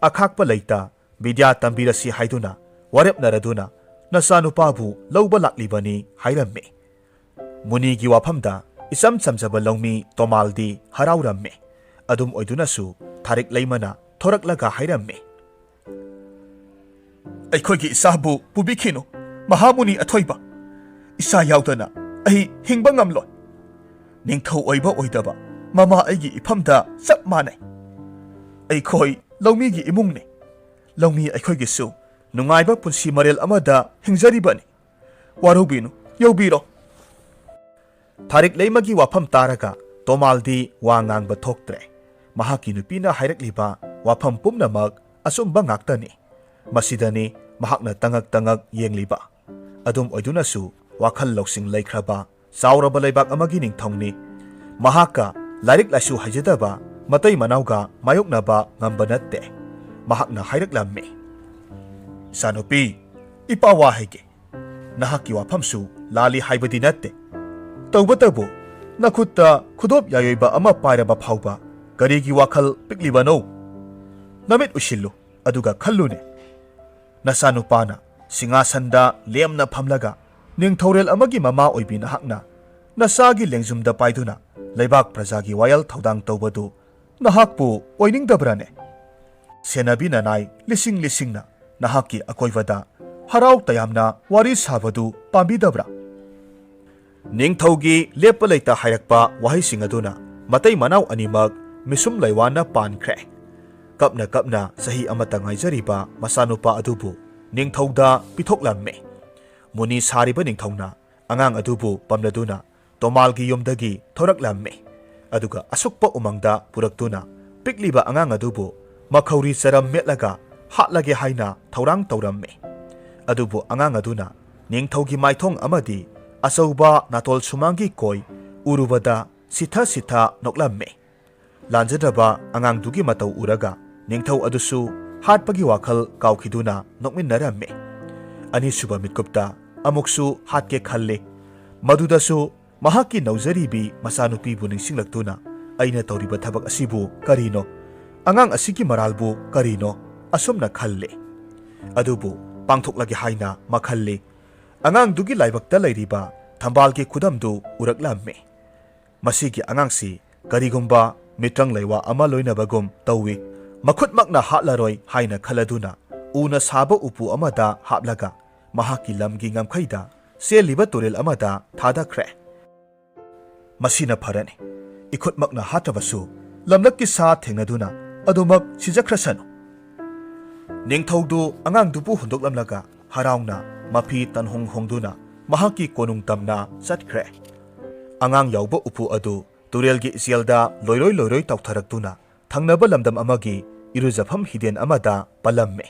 ꯑꯈꯥꯛꯄ ꯂꯩꯇ ꯕꯤꯗ꯭ꯌꯥ ꯇꯝꯕꯤꯔꯁꯤ ꯍꯥꯏꯗꯨꯅ ꯋꯥꯔꯦꯞꯅꯔꯗꯨꯅ ꯅꯆꯥꯅꯨꯄꯥꯕꯨ ꯂꯧꯕ ꯂꯥꯛꯂꯤꯕꯅꯤ ꯍꯥꯏꯔꯝꯃꯤ꯫ ꯃꯨꯅꯤꯒꯤ ꯋꯥꯐꯝꯗ ꯏꯆꯝ ꯆꯝꯖꯕ ꯂꯧꯃꯤ ꯇꯣꯃꯥꯜꯗꯤ ꯍꯔꯥꯎꯔꯝꯃꯤ꯫ ꯑꯗꯨꯝ ꯑꯣꯏꯗꯨꯅꯁꯨ ꯊꯥꯔꯤꯛ ꯂꯩꯃꯅ ꯊꯣꯔꯛꯂꯒ ꯍꯥꯏꯔꯝꯃꯤ, ꯑꯩꯈꯣꯏꯒꯤ ꯏꯆꯥꯕꯨ ꯄꯨꯕꯤꯈꯤꯅꯨ ꯃꯍꯥꯃꯨꯅꯤ ꯑꯊꯣꯏꯕ, ꯏꯆꯥ ꯌꯥꯎꯗꯅ ꯑꯩ ꯍꯤꯡꯕ ꯉꯝꯂꯣꯏ꯫ ꯅꯤꯡꯊꯧ ꯑꯣꯏꯕ ꯑꯣꯏꯗꯕ ꯃꯃꯥ ꯑꯩꯒꯤ ꯏꯐꯝꯗ ꯆꯞ ꯃꯥꯟꯅꯩ꯫ ꯑꯩꯈꯣꯏ ꯂꯧꯃꯤꯒꯤ ꯏꯃꯨꯡꯅꯤ꯫ ꯂꯧꯃꯤ ꯑꯩꯈꯣꯏꯒꯤꯁꯨ ꯅꯨꯡꯉꯥꯏꯕ ꯄꯨꯟꯁꯤ ꯃꯔꯦꯜ ꯑꯃꯗ ꯍꯤꯡꯖꯔꯤꯕꯅꯤ꯫ ꯋꯥꯔꯧꯕꯤꯅꯨ, ꯌꯧꯕꯤꯔꯣ꯫ ꯊꯥꯔꯤꯛ ꯂꯩꯃꯒꯤ ꯋꯥꯐꯝ ꯇꯥꯔꯒ ꯇꯣꯃꯥꯜꯗꯤ ꯋꯥ ꯉꯥꯡꯕ ꯊꯣꯛꯇ꯭ꯔꯦ꯫ ꯃꯍꯥꯛꯀꯤ ꯅꯨꯄꯤꯅ ꯍꯥꯏꯔꯛꯂꯤꯕ ꯋꯥꯐꯝ ꯄꯨꯝꯅꯃꯛ ꯑꯆꯨꯝꯕ ꯉꯥꯛꯇꯅꯤ꯫ ꯃꯁꯤꯗꯅꯤ ꯃꯍꯥꯛꯅ ꯇꯉꯛ ꯇꯉꯛ ꯌꯦꯡꯂꯤꯕ꯫ ꯑꯗꯨꯝ ꯑꯣꯏꯗꯨꯅꯁꯨ ꯋꯥꯈꯜ ꯂꯧꯁꯤꯡ ꯂꯩꯈ꯭ꯔꯕ ꯆꯥꯎꯔꯕ ꯂꯩꯕꯥꯛ ꯑꯃꯒꯤ ꯅꯤꯡꯊꯧꯅꯤ꯫ ꯃꯍꯥꯛꯀ ꯂꯥꯏꯔꯤꯛ ꯂꯥꯏꯁꯨ ꯍꯩꯖꯗꯕ ꯃꯇꯩ ꯃꯅꯥꯎꯒ ꯃꯥꯌꯣꯛꯅꯕ ꯉꯝꯕ ꯅꯠꯇꯦ꯫ ꯃꯍꯥꯛꯅ ꯍꯥꯏꯔꯛꯂꯝꯃꯤ, ꯏꯆꯥꯅꯨꯄꯤ, ꯏꯄꯥ ꯋꯥ ꯍꯥꯏꯒꯦ꯫ ꯅꯍꯥꯛꯀꯤ ꯋꯥꯐꯝꯁꯨ ꯂꯥꯜꯂꯤ ꯍꯥꯏꯕꯗꯤ ꯅꯠꯇꯦ꯫ ꯇꯧꯕꯇꯕꯨ ꯅꯈꯨꯠꯇ ꯈꯨꯗꯣꯞ ꯌꯥꯌꯣꯏꯕ ꯑꯃ ꯄꯥꯏꯔꯕ ꯐꯥꯎꯕ ꯀꯔꯤꯒꯤ ꯋꯥꯈꯜ ꯄꯤꯛꯂꯤꯕꯅꯣ? ꯅꯃꯤꯠ ꯎꯏꯁꯤꯜꯂꯨ ꯑꯗꯨꯒ ꯈꯜꯂꯨꯅꯦ꯫ ꯅꯆꯥꯅꯨꯄꯥꯅ ꯁꯤꯡꯍꯥꯁꯟꯗ ꯂꯦꯝꯅ ꯐꯝꯂꯒ ꯅꯤꯡꯊꯧꯔꯦꯜ ꯑꯃꯒꯤ ꯃꯃꯥ ꯑꯣꯏꯕꯤ ꯅꯍꯥꯛꯅ ꯅꯆꯥꯒꯤ ꯂꯦꯡꯖꯨꯝꯗ ꯄꯥꯏꯗꯨꯅ ꯂꯩꯕꯥꯛ ꯄ꯭ꯔꯖꯥꯒꯤ ꯋꯥꯌꯦꯜ ꯊꯧꯗꯥꯡ ꯇꯧꯕꯗꯨ ꯅꯍꯥꯛꯄꯨ ꯑꯣꯏꯅꯤꯡꯗꯕ꯭ꯔꯥꯅꯦ? ꯁꯦꯟꯅꯕꯤ ꯅꯅꯥꯏ ꯂꯤꯁꯤꯡ ꯂꯤꯁꯤꯡꯅ ꯅꯍꯥꯛꯀꯤ ꯑꯀꯣꯏꯕꯗ ꯍꯔꯥꯎ ꯇꯌꯥꯝꯅ ꯋꯥꯔꯤ ꯁꯥꯕꯗꯨ ꯄꯥꯝꯕꯤꯗꯕ꯭ꯔꯥ? ꯅꯤꯡꯊꯧꯒꯤ ꯂꯦꯞꯄ ꯂꯩꯇ ꯍꯥꯏꯔꯛꯄ ꯋꯥꯍꯩꯁꯤꯡ ꯑꯗꯨꯅ ꯃꯇꯩ ꯃꯅꯥꯎ ꯑꯅꯤꯃꯛ ꯃꯤꯁꯨꯝ ꯂꯩꯋꯥꯅ ꯄꯥꯟꯈ꯭ꯔꯦ꯫ ꯀꯞꯅ ꯀꯞꯅ ꯆꯍꯤ ꯑꯃꯇ ꯉꯥꯏꯖꯔꯤꯕ ꯃꯆꯥꯅꯨꯄꯥ ꯑꯗꯨꯕꯨ ꯅꯤꯡꯊꯧꯗ ꯄꯤꯊꯣꯛꯂꯝꯃꯤ꯫ ꯃꯨꯅꯤ ꯁꯥꯔꯤꯕ ꯅꯤꯡꯊꯧꯅ ꯑꯉꯥꯡ ꯑꯗꯨꯕꯨ ꯄꯝꯂꯗꯨꯅ ꯇꯣꯃꯥꯜꯒꯤ ꯌꯨꯝꯗꯒꯤ ꯊꯣꯔꯛꯂꯝꯃꯤ꯫ ꯑꯗꯨꯒ ꯑꯁꯨꯛꯄ ꯎꯃꯪꯗ ꯄꯨꯔꯛꯇꯨꯅ ꯄꯤꯛꯂꯤꯕ ꯑꯉꯥꯡ ꯑꯗꯨꯕꯨ ꯃꯈꯧꯔꯤ ꯆꯔꯝ ꯃꯦꯠꯂꯒ ꯍꯥꯠꯂꯒꯦ ꯍꯥꯏꯅ ꯊꯧꯔꯥꯡ ꯇꯧꯔꯝꯃꯤ꯫ ꯑꯗꯨꯕꯨ ꯑꯉꯥꯡ ꯑꯗꯨꯅ ꯅꯤꯡꯊꯧꯒꯤ ꯃꯥꯏꯊꯣꯡ ꯑꯃꯗꯤ ꯑꯆꯧꯕ ꯅꯥꯇꯣꯜ ꯁꯨꯃꯥꯡꯒꯤ ꯀꯣꯏ ꯎꯔꯨꯕꯗ ꯁꯤꯊ ꯁꯤꯊ ꯅꯣꯛꯂꯝꯃꯤ꯫ ꯂꯥꯟꯖꯗ꯭ꯔꯕ ꯑꯉꯥꯡꯗꯨꯒꯤ ꯃꯇꯧ ꯎꯔꯒ ꯅꯤꯡꯊꯧ ꯑꯗꯨꯁꯨ ꯍꯥꯠꯄꯒꯤ ꯋꯥꯈꯜ ꯀꯥꯎꯈꯤꯗꯨꯅ ꯅꯣꯛꯃꯤꯟꯅꯔꯝꯃꯤ꯫ ꯑꯅꯤꯁꯨꯕ ꯃꯤꯠꯀꯨꯞꯇ ꯑꯃꯨꯛꯁꯨ ꯍꯥꯠꯀꯦ ꯈꯜꯂꯤ꯫ ꯃꯗꯨꯗꯁꯨ ꯃꯍꯥꯛꯀꯤ ꯅꯧꯖꯔꯤꯕꯤ ꯃꯆꯥꯅꯨꯄꯤꯕꯨ ꯅꯤꯡꯁꯤꯡꯂꯛꯇꯨꯅ ꯑꯩꯅ ꯇꯧꯔꯤꯕ ꯊꯕꯛ ꯑꯁꯤꯕꯨ ꯀꯔꯤꯅꯣ? ꯑꯉꯥꯡ ꯑꯁꯤꯒꯤ ꯃꯔꯥꯜꯕꯨ ꯀꯔꯤꯅꯣ? ꯑꯁꯨꯝꯅ ꯈꯜꯂꯤ꯫ ꯑꯗꯨꯕꯨ ꯄꯥꯡꯊꯣꯛꯂꯒꯦ ꯍꯥꯏꯅ ꯃꯈꯜꯂꯤ꯫ ꯑꯉꯥꯡꯗꯨꯒꯤ ꯂꯥꯏꯕꯛꯇ ꯂꯩꯔꯤꯕ ꯊꯝꯕꯥꯜꯒꯤ ꯈꯨꯗꯝꯗꯨ ꯎꯔꯛꯂꯝꯃꯤ꯫ ꯃꯁꯤꯒꯤ ꯑꯉꯥꯡꯁꯤ ꯀꯔꯤꯒꯨꯝꯕ ꯃꯤꯇ꯭ꯔꯪ ꯂꯩꯋꯥ ꯑꯃ ꯂꯣꯏꯅꯕꯒꯨꯝ ꯇꯧꯏ꯫ ꯃꯈꯨꯠꯃꯛꯅ ꯍꯥꯠꯂꯔꯣꯏ ꯍꯥꯏꯅ ꯈꯜꯂꯗꯨꯅ ꯎꯅ ꯁꯥꯕ ꯎꯄꯨ ꯑꯃꯗ ꯍꯥꯞꯂꯒ ꯃꯍꯥꯛꯀꯤ ꯂꯝꯒꯤ ꯉꯝꯈꯩꯗ ꯆꯦꯜꯂꯤꯕ ꯇꯨꯔꯦꯜ ꯑꯃꯗ ꯊꯥꯗꯈ꯭ꯔꯦ꯫ ꯃꯁꯤꯅ ꯐꯔꯅꯤ꯫ ꯏꯈꯨꯠꯃꯛꯅ ꯍꯥꯠꯇ꯭ꯔꯕꯁꯨ ꯂꯝꯂꯛꯀꯤ ꯁꯥ ꯊꯦꯡꯅꯗꯨꯅ ꯑꯗꯨꯃꯛ ꯁꯤꯖꯈ꯭ꯔꯁꯅꯨ꯫ ꯅꯤꯡꯊꯧꯗꯨ ꯑꯉꯥꯡꯗꯨꯕꯨ ꯍꯨꯟꯗꯣꯛꯂꯝꯂꯒ ꯍꯔꯥꯎꯅ ꯃꯐꯤ ꯇꯟꯍꯣꯡ ꯍꯣꯡꯗꯨꯅ ꯃꯍꯥꯛꯀꯤ ꯀꯣꯅꯨꯡ ꯇꯝꯅ ꯆꯠꯈ꯭ꯔꯦ꯫ ꯑꯉꯥꯡ ꯌꯥꯎꯕ ꯎꯄꯨ ꯑꯗꯨ ꯇꯨꯔꯦꯜꯒꯤ ꯏꯆꯦꯜꯗ ꯂꯣꯏꯔꯣꯏ ꯂꯣꯏꯔꯣꯏ ꯇꯧꯊꯔꯛꯇꯨꯅ ꯊꯪꯅꯕ ꯂꯝꯗꯝ ꯑꯃꯒꯤ ꯏꯔꯨꯖꯐꯝ ꯍꯤꯗꯦꯟ ꯑꯃꯗ ꯄꯜꯂꯝꯃꯤ꯫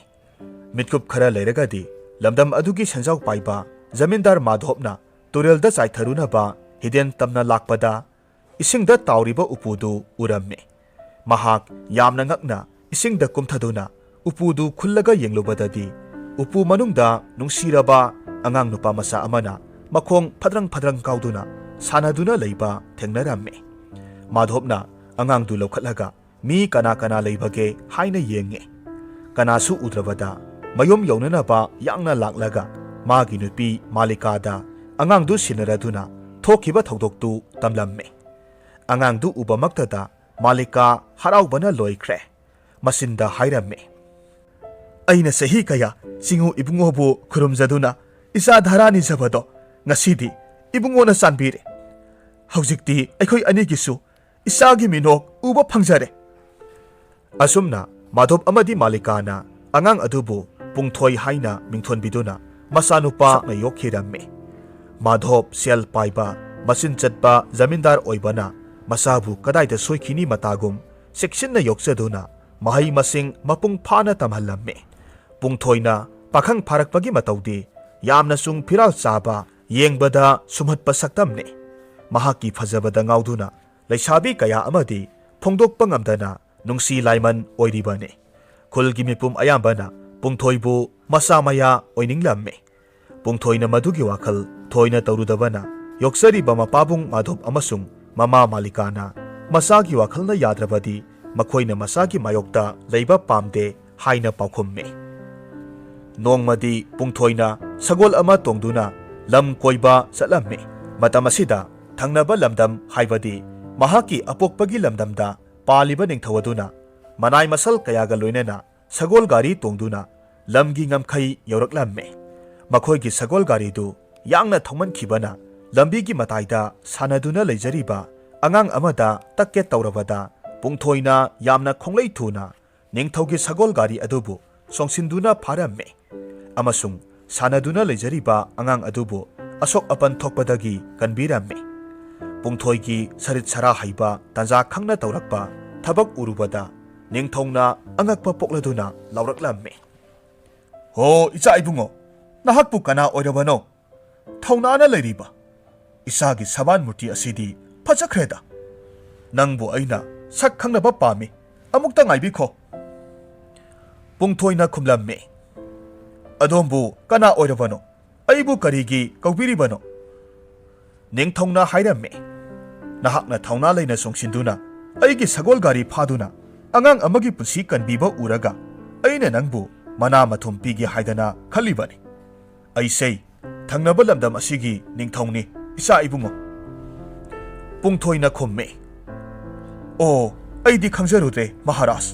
ꯃꯤꯠꯀꯨꯞ ꯈꯔ ꯂꯩꯔꯒꯗꯤ ꯂꯝꯗꯝ ꯑꯗꯨꯒꯤ ꯁꯦꯟꯖꯥꯎ ꯄꯥꯏꯕ ꯖꯃꯤꯟꯗꯥꯔ ꯃꯥꯙꯣꯞꯅ ꯇꯨꯔꯦꯜꯗ ꯆꯥꯏꯊꯔꯨꯅꯕ ꯍꯤꯗꯦꯟ ꯇꯝꯅ ꯂꯥꯛꯄꯗ ꯏꯁꯤꯡꯗ ꯇꯥꯎꯔꯤꯕ ꯎꯄꯨꯗꯨ ꯎꯔꯝꯃꯤ꯫ ꯃꯍꯥꯛ ꯌꯥꯝꯅ ꯉꯛꯅ ꯏꯁꯤꯡꯗ ꯀꯨꯝꯊꯗꯨꯅ ꯎꯄꯨꯗꯨ ꯈꯨꯜꯂꯒ ꯌꯦꯡꯂꯨꯕꯗꯗꯤ ꯎꯄꯨ ꯃꯅꯨꯡꯗ ꯅꯨꯡꯁꯤꯔꯕ ꯑꯉꯥꯡ ꯅꯨꯄꯥ ꯃꯆꯥ ꯑꯃꯅ ꯃꯈꯣꯡ ꯐꯗ꯭ꯔꯪ ꯐꯗ꯭ꯔꯪ ꯀꯥꯎꯗꯨꯅ ꯁꯥꯟꯅꯗꯨꯅ ꯂꯩꯕ ꯊꯦꯡꯅꯔꯝꯃꯤ꯫ ꯃꯥꯙꯣꯞꯅ ꯑꯉꯥꯡꯗꯨ ꯂꯧꯈꯠꯂꯒ ꯃꯤ ꯀꯅꯥ ꯀꯅꯥ ꯂꯩꯕꯒꯦ ꯍꯥꯏꯅ ꯌꯦꯡꯉꯤ꯫ ꯀꯅꯥꯁꯨ ꯎꯗ꯭ꯔꯕꯗ ꯃꯌꯨꯝ ꯌꯧꯅꯅꯕ ꯌꯥꯡꯅ ꯂꯥꯛꯂꯒ ꯃꯥꯒꯤ ꯅꯨꯄꯤ ꯃꯥꯂꯤꯀꯥꯗ ꯑꯉꯥꯡꯗꯨ ꯁꯤꯟꯅꯔꯗꯨꯅ ꯊꯣꯛꯈꯤꯕ ꯊꯧꯗꯣꯛꯇꯨ ꯇꯝꯂꯝꯃꯤ꯫ ꯑꯉꯥꯡꯗꯨ ꯎꯕꯃꯛꯇꯗ ꯃꯥꯂꯤꯀꯥ ꯍꯔꯥꯎꯕꯅ ꯂꯣꯏꯈ꯭ꯔꯦ꯫ ꯃꯆꯤꯟꯗ ꯍꯥꯏꯔꯝꯃꯤ, ꯑꯩꯅ ꯆꯍꯤ ꯀꯌꯥ ꯆꯤꯉꯨ ꯏꯕꯨꯡꯉꯣꯕꯨ ꯈꯨꯔꯨꯝꯖꯗꯨꯅ ꯏꯆꯥ ꯙꯔꯥ ꯅꯤꯖꯕꯗꯣ ꯉꯁꯤꯗꯤ ꯏꯕꯨꯡꯉꯣꯅ ꯆꯥꯟꯕꯤꯔꯦ꯫ ꯍꯧꯖꯤꯛꯇꯤ ꯑꯩꯈꯣꯏ ꯑꯅꯤꯒꯤꯁꯨ ꯏꯆꯥꯒꯤ ꯃꯤꯅꯣꯛ ꯎꯕ ꯐꯪꯖꯔꯦ꯫ ꯑꯁꯨꯝꯅ ꯃꯥꯙꯣꯞ ꯑꯃꯗꯤ ꯃꯥꯂꯤꯀꯥꯅ ꯑꯉꯥꯡ ꯑꯗꯨꯕꯨ ꯄꯨꯡꯊꯣꯏ ꯍꯥꯏꯅ ꯃꯤꯡꯊꯣꯟꯕꯤꯗꯨꯅ ꯃꯆꯥꯅꯨꯄꯥ ꯁꯛꯅ ꯌꯣꯛꯈꯤꯔꯝꯃꯤ꯫ ꯃꯥꯙꯣꯞ ꯁꯦꯜ ꯄꯥꯏꯕ ꯃꯆꯤꯟ ꯆꯠꯄ ꯖꯃꯤꯟꯗꯥꯔ ꯑꯣꯏꯕꯅ ꯃꯆꯥꯕꯨ ꯀꯗꯥꯏꯗ ꯁꯣꯏꯈꯤꯅꯤ ꯃꯇꯥꯒꯨꯝ ꯆꯦꯛꯁꯤꯟꯅ ꯌꯣꯛꯆꯗꯨꯅ ꯃꯍꯩ ꯃꯁꯤꯡ ꯃꯄꯨꯡ ꯐꯥꯅ ꯇꯝꯍꯜꯂꯝꯃꯤ꯫ ꯄꯨꯡꯊꯣꯏꯅ ꯄꯥꯈꯪ ꯐꯥꯔꯛꯄꯒꯤ ꯃꯇꯧꯗꯤ ꯌꯥꯝꯅ ꯆꯨꯡ ꯐꯤꯔꯥꯜ ꯆꯥꯕ, ꯌꯦꯡꯕꯗ ꯁꯨꯝꯍꯠꯄ ꯁꯛꯇꯝꯅꯤ꯫ ꯃꯍꯥꯛꯀꯤ ꯐꯖꯕꯗ ꯉꯥꯎꯗꯨꯅ ꯂꯩꯁꯥꯕꯤ ꯀꯌꯥ ꯑꯃꯗꯤ ꯐꯣꯡꯗꯣꯛꯄ ꯉꯝꯗꯅ ꯅꯨꯡꯁꯤ ꯂꯥꯏꯃꯟ ꯑꯣꯏꯔꯤꯕꯅꯤ꯫ ꯈꯨꯜꯒꯤ ꯃꯤꯄꯨꯝ ꯑꯌꯥꯝꯕꯅ ꯄꯨꯡꯊꯣꯏꯕꯨ ꯃꯆꯥ ꯃꯌꯥ ꯑꯣꯏꯅꯤꯡꯂꯝꯃꯤ꯫ ꯄꯨꯡꯊꯣꯏꯅ ꯃꯗꯨꯒꯤ ꯋꯥꯈꯜ ꯊꯣꯏꯅ ꯇꯧꯔꯨꯗꯕꯅ ꯌꯣꯛꯆꯔꯤꯕ ꯃꯄꯥꯕꯨꯡ ꯃꯥꯙꯣꯞ ꯑꯃꯁꯨꯡ ꯃꯃꯥ ꯃꯥꯂꯤꯀꯥꯅ ꯃꯆꯥꯒꯤ ꯋꯥꯈꯜꯅ ꯌꯥꯗ꯭ꯔꯕꯗꯤ ꯃꯈꯣꯏꯅ ꯃꯆꯥꯒꯤ ꯃꯥꯌꯣꯛꯇ ꯂꯩꯕ ꯄꯥꯝꯗꯦ ꯍꯥꯏꯅ ꯄꯥꯎꯈꯨꯝꯃꯤ꯫ ꯅꯣꯡꯃꯗꯤ ꯄꯨꯡꯊꯣꯏꯅ sagol ama tongduna lam koiba satlammi. Matam asida thangnaba lamdam haibadi mahaki apokpagi lamdamda paliba ningthau aduna manai masal kayaga loinena sagol gari tongduna lamgi ngamkhai yauraklammi. Makhoigi sagol gari du yangna thongman khibana lambi mataida sanaduna leijariba angang amada takke taurabada pungthoina yamna khonglei thuna ningthaugi sagol gari adubu songsinduna pharamme amasung sanaduna leijariba angang adubu asok apan thokpadagi kanbiramme. Pungthoigi sarit sara haiba tanja khangna taurakpa thabak urubada ningthongna angakpa pokladuna lauraklamme. Ho icha ibungo nahakpu kana oirabano thaunana leiriba isagi saban murti asidi phachakreda nangbu aina sak khangnaba pami amukta ngaibikho. Pungthoina khumlamme adombu kana oirabano aibu karigi kaubiribano ningthongna hairamme. Nahakna thauna leina songsinduna aigi sagol gari phaduna angang amagi punsi kanbiba uraga aina nangbu mana mathum pigi haidana khalibani. Aisei thangnaba lamdam asigi ningthongni isa ibungo. Pungthoina khumme o aidi khangjarure maharaj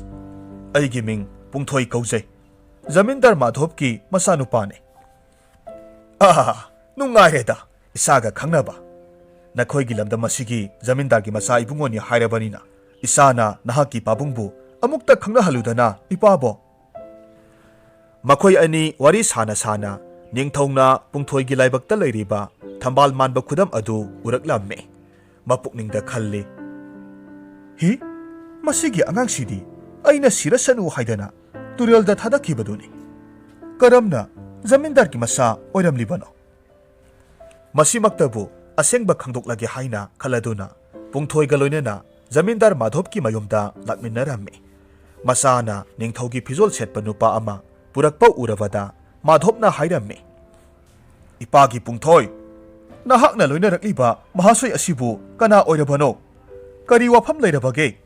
aigi ming pungthoi kaujai zamindar madhobki masanupane. Nungaireda isaga khangnaba nakhoigi lamdam asigi zamindargi masa ibungoni hairabanina isana nahaki pabungbu amukta khangna haludana ipabo. Makhoi ani wari sana sana ningthongna pungthoigi laibakta leiriba thambal manba khudam adu uraklamme. Mapukningda khalli hi masigi angangsidi aina sirasanu haidana turelda thadakhibaduni karamna zamindargi masa oiramlibano. Masimaktabu asengba khangdoklage haina khaladuna pungthoiga loinena zamindar madhobki mayumda lakminaramme. Masana ningthaugi phizol setpa nupa ama purakpa urabada madhobna hairamme. Ipagi pungthoi nahakna loinarakliba mahasoi asibu kana oirabano kari wafam leirabage.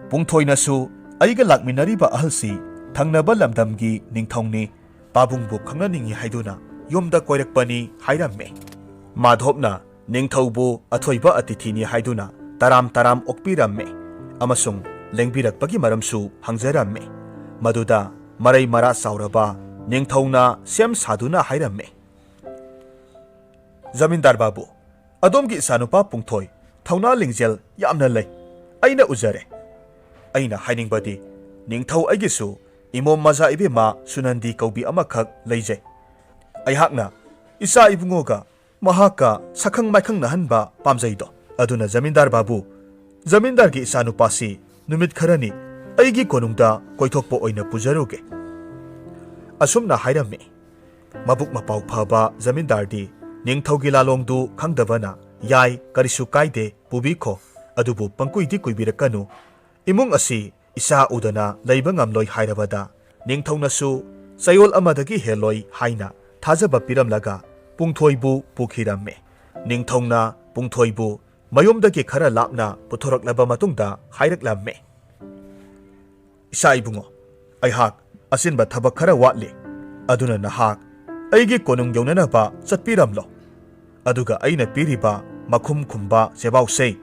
Pungthoinasu aiga lakminariba ahalsi thangnaba lamdamgi ningthongni pabungbu khangnaningi haiduna yumda koirakpani hairamme. Madhobna ningthaubu athoiba atithini haiduna taram taram okpiramme amasung lengbirakpagi maramsu hangzaramme. Maduda marai mara sauraba ningthongna sem saduna hairamme. Zamindar babu adomgi isanupa pungthoi thauna lingjel yamna lei aina ujare. Aina hainingbadi ningthau aigisu imom maza ibema sunandi kaubi amakhak leijai. Aihakna isa ibungoga mahaka sakhang maikhang nahanba pamjaido aduna zamindar babu zamindargi isanupasi numit kharani aigi konungda koithokpo oina pujaruge. Asumna hairamme. Mabuk mapau phaba zamindardi ningthaugi lalongdu khangdabana yai karisu kaide pubikho adubu pangkuidi kuibirakanu imung asi isa udana leiba ngamloi hairabada ningthaunasu sayol amadagi heloi haina thajaba piramlaga pungthoibu pukhiramme. Ningthongna pungthoibu mayumdagi khara lapna puthoraklaba matungda hairaklamme. Isa ibungo aihak asinba thabak khara watli aduna nahak aigi konung yaunanaba chatpiramlo aduga aina piriba makhum khumba sebausei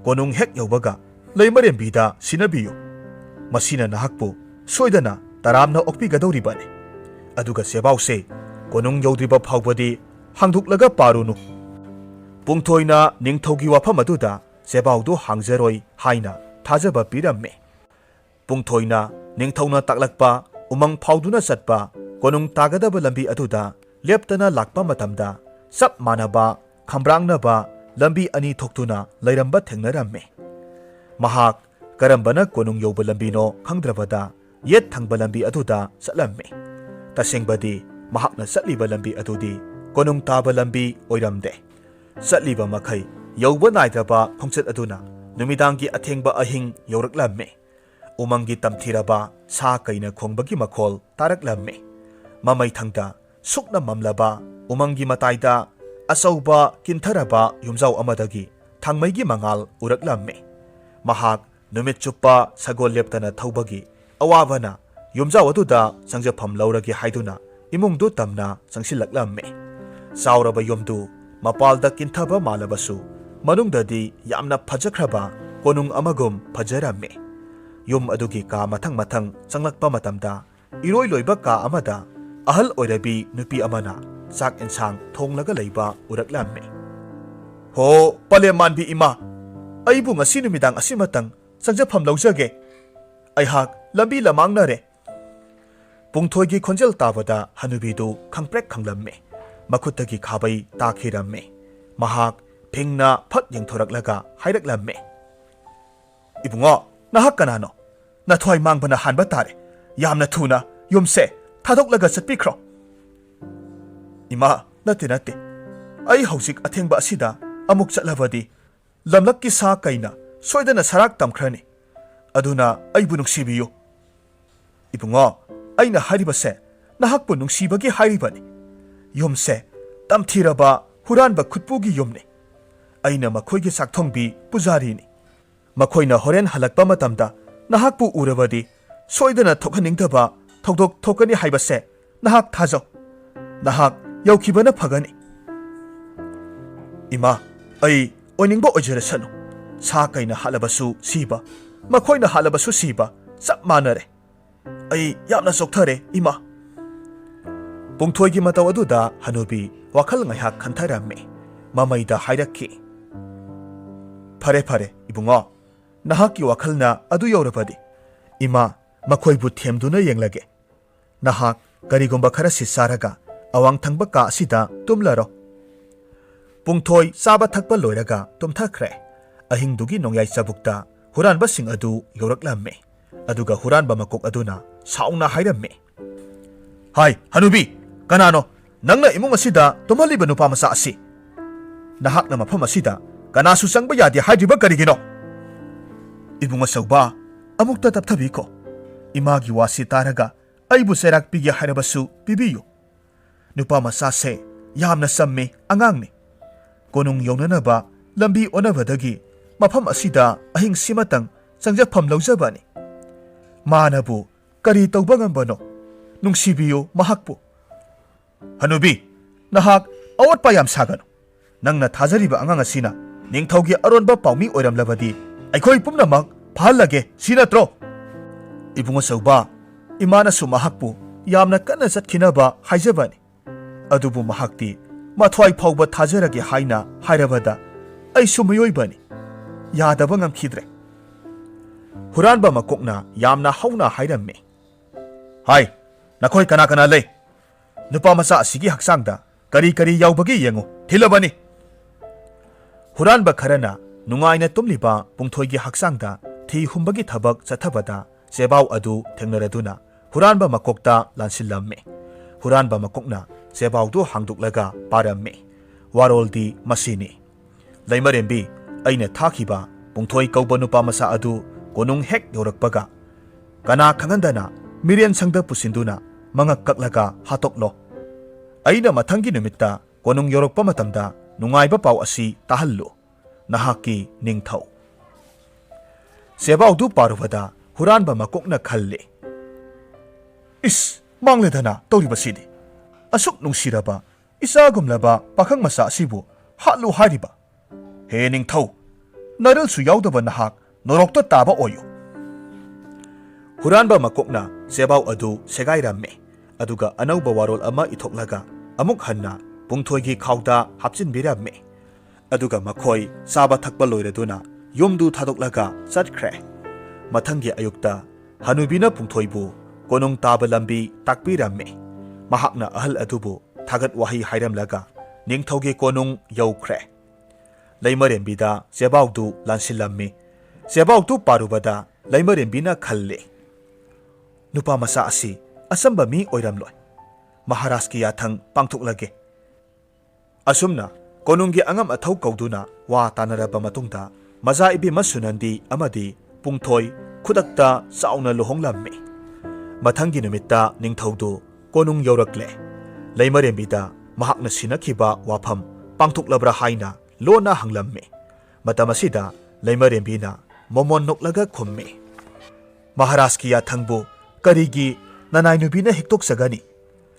konung hek yaubaga leimarembida sinabiyu. Masina nahakpu soidana taramna okpigadoribane aduga sebausei konung yaudriba phawbadi hangduklaga parunu. Pungthoina ningthaugi wafam aduda sebaudu hangjaroi haina thajaba piramme. Pungthoina ningthauna taklakpa umang phawduna chatpa konung tagadaba lambi aduda leptana lakpa matamda sap manaba khambrangnaba lambi ani thoktuna leiramba thengnaramme. Mahak karambana konung yauba lambino khangdrabada yet thangba lambi aduda satlamme. Tasengbadi mahakna satliba lambi adudi konung taba lambi oiramde. Satliba makhai yauba naidraba khongchat aduna numidangi athengba ahing yauraklamme. Umangi tamthiraba sa kaina khongbagi makhol taraklamme. Mamai thangda sukna mamlaba umangi mataida asauba kintharaba yumjau amadagi thangmaigi mangal uraklamme. Mahak numit chuppa sagol leptana thaubagi awabana yumjau aduda sangjafam lauragi haiduna imungdu tamna changsilaklamme sauraba yomdu mapalda kinthaba malabasu manungdadi yamna phajakraba konung amagum phajaramme yum adugi ka mathang mathang changlakpa matamda iroi loiba ka amada ahal oirabi nupi amana chak ensang thonglaga leiba uraklamme ho pale manbi ima aibu ngasi numidang asimatang changjafam laujage aihak lambi lamangnare pungthoigi khonjel tabada hanubidu khangprek khanglamme makhutagi khabai takhiramme mahak phingna phat yengthoraklaga hairaklamme ibungo nahak kanano nathoi mangbana hanba tare yamna thuna yumse thadhoklaga chatpikro ima nate ai hausik athengba asida amuk chatlabadi lamlakki sa kaina soidana sarak tamkhrani aduna aibu nungsibiyu ibungo aina haribase nahakpu nungsibagi hairibani yumse tamthiraba huranba khutpugi yumne aina makhoigi sakthongbi pujarini makhoina horen halakpa matamda nahakpu urabadi soidana thokhaningdaba thokdok thokani haibase nahak thajo nahak yaukibana phagani ima ai oiningba ojerasanu sa kaina halabasu siba makhoina halabasu siba chap manare ai yamna sokthare ima pungthoigi mataw aduda hanubi wakhal ngaiha khantharamme mamaida hairakki phare ibungo nahakki wakhalna adu yorabadi ima makhoibu themduna yenglage nahak karigomba khara sisaraga awang thangba ka asida tumlaro pungthoi saba thakpa loiraga tumthakre ahingdugi nongyai chabukta huranba sing adu yoraklamme aduga huranba makok aduna sauna hairamme hai hanubi kanano nangna imung asida tumhaliba nupa masa asi nahakna mafam asida kanasu sangba yadi haidriba karigino ibunga sauba amukta tapthabiko imagi wasi taraga aibu serak pigi hairabasu pibiyu nupa masa se yamna samme angangne konung yonanaba lambi onabadagi mafam asida ahing simatang changjafam laujabani manabu kari tauba ngambano nungsibiyu mahakpu hanubi nahak awat payam sagano nangna thajariba angang asina ningthaugi aronba paumi oiramlabadi aikhoi pumnamak phalage sinatro ibunga sauba imana su mahakpu yamna kana chatkinaba haijabani adubu mahakti mathwai phauba thajarage haina hairabada ai sumayoibani yadaba ngamkhidre huranba makokna yamna hauna hairamme hai nakhoi kana kana lei nupa masa asigi haksangda kari yaubagi yengu thilabani huranba kharana nungaina tumliba pungthoigi haksangda thi humbagi thabak chathabada sebau adu thengnaraduna huranba makokta lansillamme huranba makokna sebau du hangduklaga paramme waroldi masini laimarembi aina thakiba pungthoi kauba nupa masa adu konung hek yorakpaga kana khangandana mirian sangda pusinduna mangak kaklaga hatoklo aina mathangi numitta konung yorokpa matamda nungaiba pau asi tahallu nahaki ningthau sebau du parubada huranba makokna khalle is mangledana toribasidi asuk nungsiraba isagumlaba pakhang masa asibu hatlu hariba he ningthau naral su yaudaba nahak norokta taba oyo huranba makokna sebau adu segairamme aduga anauba warol ama ithoklaga amuk hanna pungthoigi khauda hapchin biramme aduga makhoi saba thakpa loiraduna yumdu thadoklaga chatkhre mathangi ayukta hanubina pungthoibu konung taba lambi takpiramme mahakna ahal adubu thagat wahi hairamlaga ningthaugi konung yaukhre leimarembida sebaudu lansillamme sebaudu parubada leimarembina khalle nupa masa asi asamba mi oiramloi maharaj ki yathang pangthuklage asumna konunggi angam athau kauduna wa tanaraba matungda maza ibi masunandi amadi pungthoi khudakta sauna lohonglamme mathangi numitta ningthaudu konung yorakle leimarembida mahakna sinakhiba wafam pangthuklabra haina lona hanglamme matamasida leimarembina momon noklaga khomme maharaj ki yathangbu karigi nanai nubina hiktok sagani